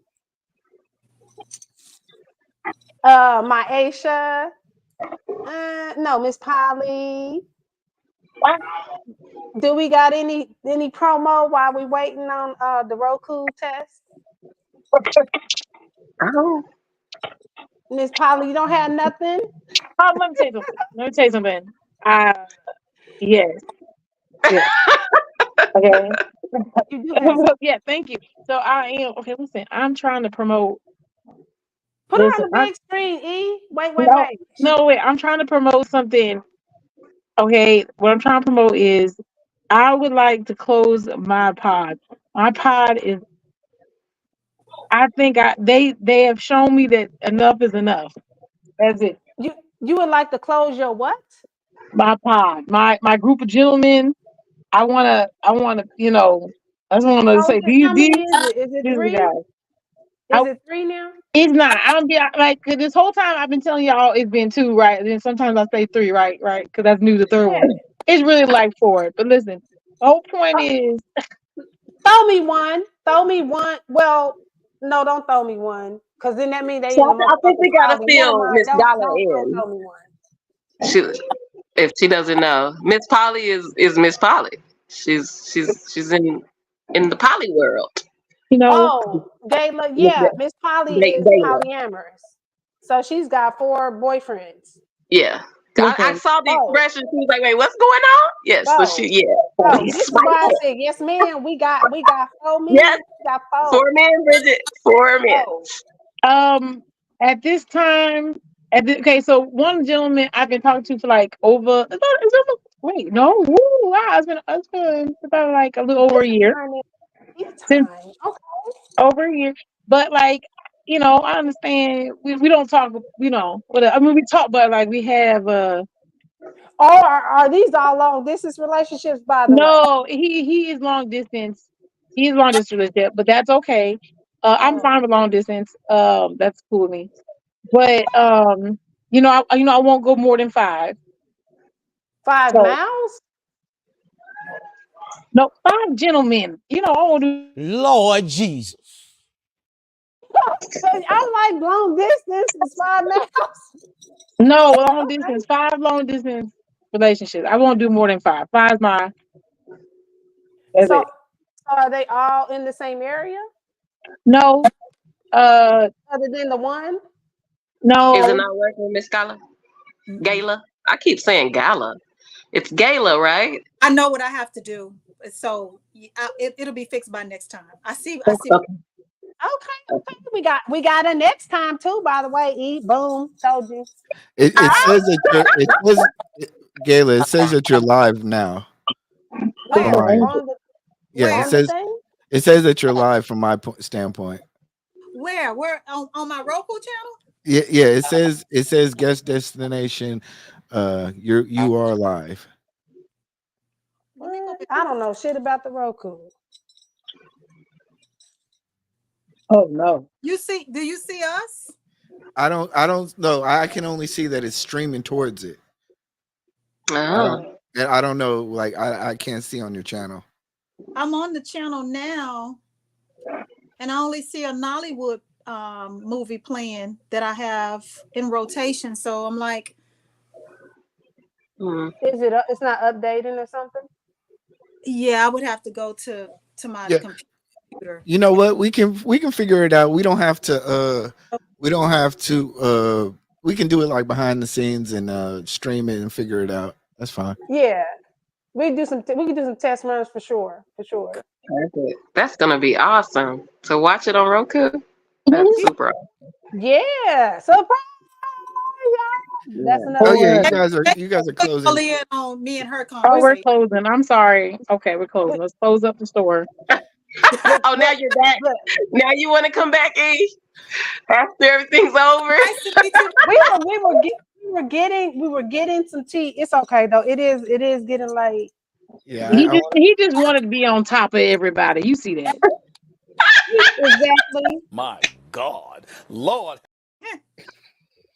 My Aisha. No, Miss Polly. Do we got any promo while we waiting on the Roku test? Oh. Miss Polly, you don't have nothing? Let me tell you something. Yes. Yeah. Okay. You do have Yeah, thank you. So I am okay. Listen, I'm trying to promote. Put her on the big screen, E. Wait. No, wait. I'm trying to promote something. Okay, what I'm trying to promote is I would like to close my pod. My pod is. I think they have shown me that enough is enough. That's it. You would like to close your what? My pod, my group of gentlemen. I wanna, you know, I just wanna say How many is it? Is it 3? Is it 3 now? It's not. I don't be like this whole time I've been telling y'all it's been 2, right? And then sometimes I say 3, right? Because that's new the third one. It's really like 4. But listen, the whole point is throw me one. Well, no, don't throw me one. Because then that means they So I think we gotta fill Miss Gala in. Throw me one. If she doesn't know, Miss Polly is Miss Polly. She's in the poly world. You know. Oh, Gayla, yeah, Miss Polly is polyamorous. So she's got 4 boyfriends. Yeah. I saw the expression. She was like, "Wait, what's going on?" Yes, so she, this is why I said, "Yes, ma'am." We got 4 men. Yes. We got 4. 4 men, Bridget. 4 men. At this time, so one gentleman I've been talking to for like over. Wait, no, wow, it's been about like a little over a year. Over a year, but like. You know, I understand we don't talk, you know, I mean, we talk, but like we have are these all long distance relationships, by the way? No, he is long distance. He is long distance relationship, but that's okay. I'm fine with long distance. That's cool with me. But you know, I won't go more than 5. 5 miles? No, 5 gentlemen. You know, I won't do Lord Jesus. I like long distance. It's 5 miles. No, long distance. 5 long distance relationships. I won't do more than 5. 5's my. So are they all in the same area? No. Other than the one? No. Is it not working, Miss Gala? Gala? I keep saying Gala. It's Gala, right? I know what I have to do, so it'll be fixed by next time. I see. Okay. We got a next time too, by the way. E, boom, told you. It says that Gayla, it says that you're live now. Yeah, it says that you're live from my standpoint. Where on my Roku channel? Yeah, it says guest destination. You are live. I don't know shit about the Roku. Oh no. Do you see us? I don't know. I can only see that it's streaming towards it. Oh. I don't know. Like I can't see on your channel. I'm on the channel now, and I only see a Nollywood movie playing that I have in rotation. So I'm like, is it? It's not updating or something? Yeah, I would have to go to my computer. You know what? We can figure it out. We don't have to we can do it like behind the scenes and stream it and figure it out. That's fine. Yeah, we can do some test runs for sure. That's gonna be awesome to watch it on Roku. That's super awesome. Yeah, surprise! That's another. Oh yeah, one. you guys are closing. Only in on me and her Oh, conversation. we're closing. I'm sorry. Okay, we're closing. Let's close up the store. Oh, now you're back. Now you want to come back, E? After everything's over. we were getting some tea. It's okay though. It is getting late. Yeah, He just wanted to be on top of everybody. You see that? Exactly. My God, Lord.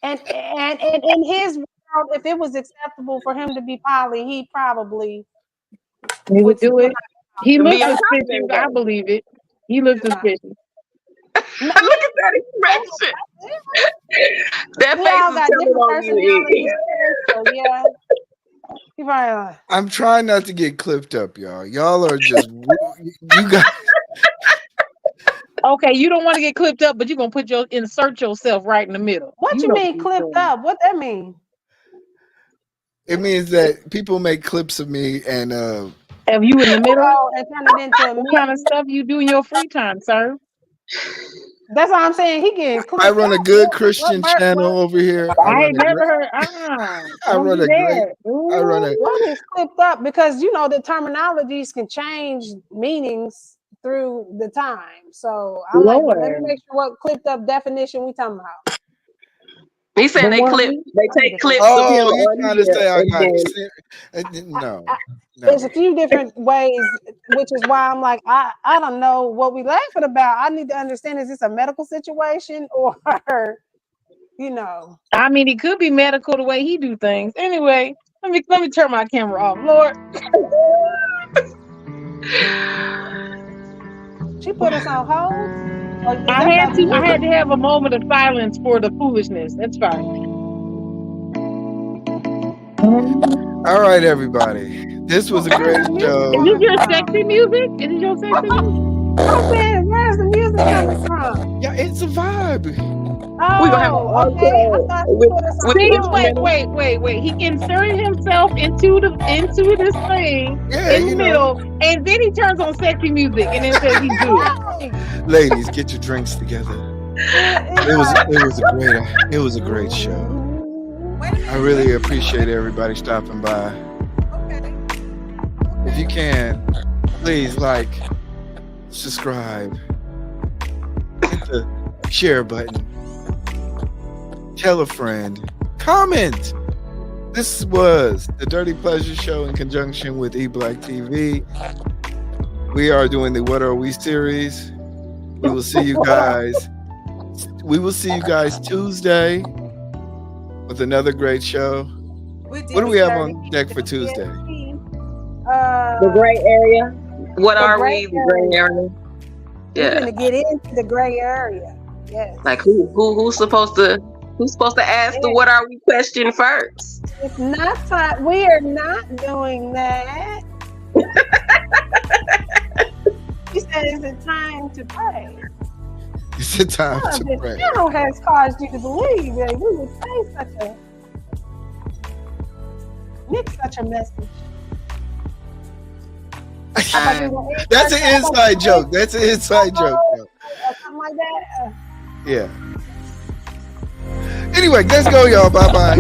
And in his world, if it was acceptable for him to be poly, he probably would do it. He looks Be on top of suspicious. I believe it. He looks suspicious. Look at that expression. That We all got face is different telling on you, E. personalities. So yeah. He probably I'm trying not to get clipped up, y'all. Y'all are just you got. Okay, you don't want to get clipped up, but you're gonna insert yourself right in the middle. What you know mean you're clipped doing. up? What that mean? It means that people make clips of me and Have you in the middle? Oh, and turn it into a What kind of stuff you do in your free time, sir? That's what I'm saying. He getting clipped I run a up. good Christian channel over here. I ain't never heard. I run a great. I run a. What is clipped up? Because you know the terminologies can change meanings through the time. So I'm like, well, let me make sure what clipped up definition we talking about. He said they take clips of him Oh, you on trying to here say I and got? then- No. There's a few different ways, which is why I'm like, I don't know what we laughing about. I need to understand, is this a medical situation or, you know? I mean, it could be medical the way he do things. Anyway, let me turn my camera off, Lord. She put us on hold. I had to have a moment of silence for the foolishness. That's fine. All right, everybody. This was a great show. Is this your sexy music? Is it your sexy music? I'm saying, where's the music coming from? Yeah, it's a vibe. Oh, We're gonna have a okay. I thought you put us on See, hold. wait. He inserted himself into this thing in the middle, and then he turns on sexy music and then says he's good. Ladies, get your drinks together. It was a great show. I really appreciate everybody stopping by. If you can, please like, subscribe, hit the share button, tell a friend, comment. This was the Dirty Pleasure Show in conjunction with eBlack TV. We are doing the What Are We series. We will see you guys. Tuesday with another great show. What do we have on deck for Tuesday? The gray area. What are we? The gray area. We're Yeah. gonna get into the gray area. Yes. Like who's supposed to ask the what are we question first? It's not time. We are not doing that. He said, "Is it time to pray?" It's the time None of to this pray. channel has caused you to believe that we would say mix such a message. That's an inside joke. That's an inside joke. Or something like that. Yeah. Anyway, let's go, y'all. Bye bye.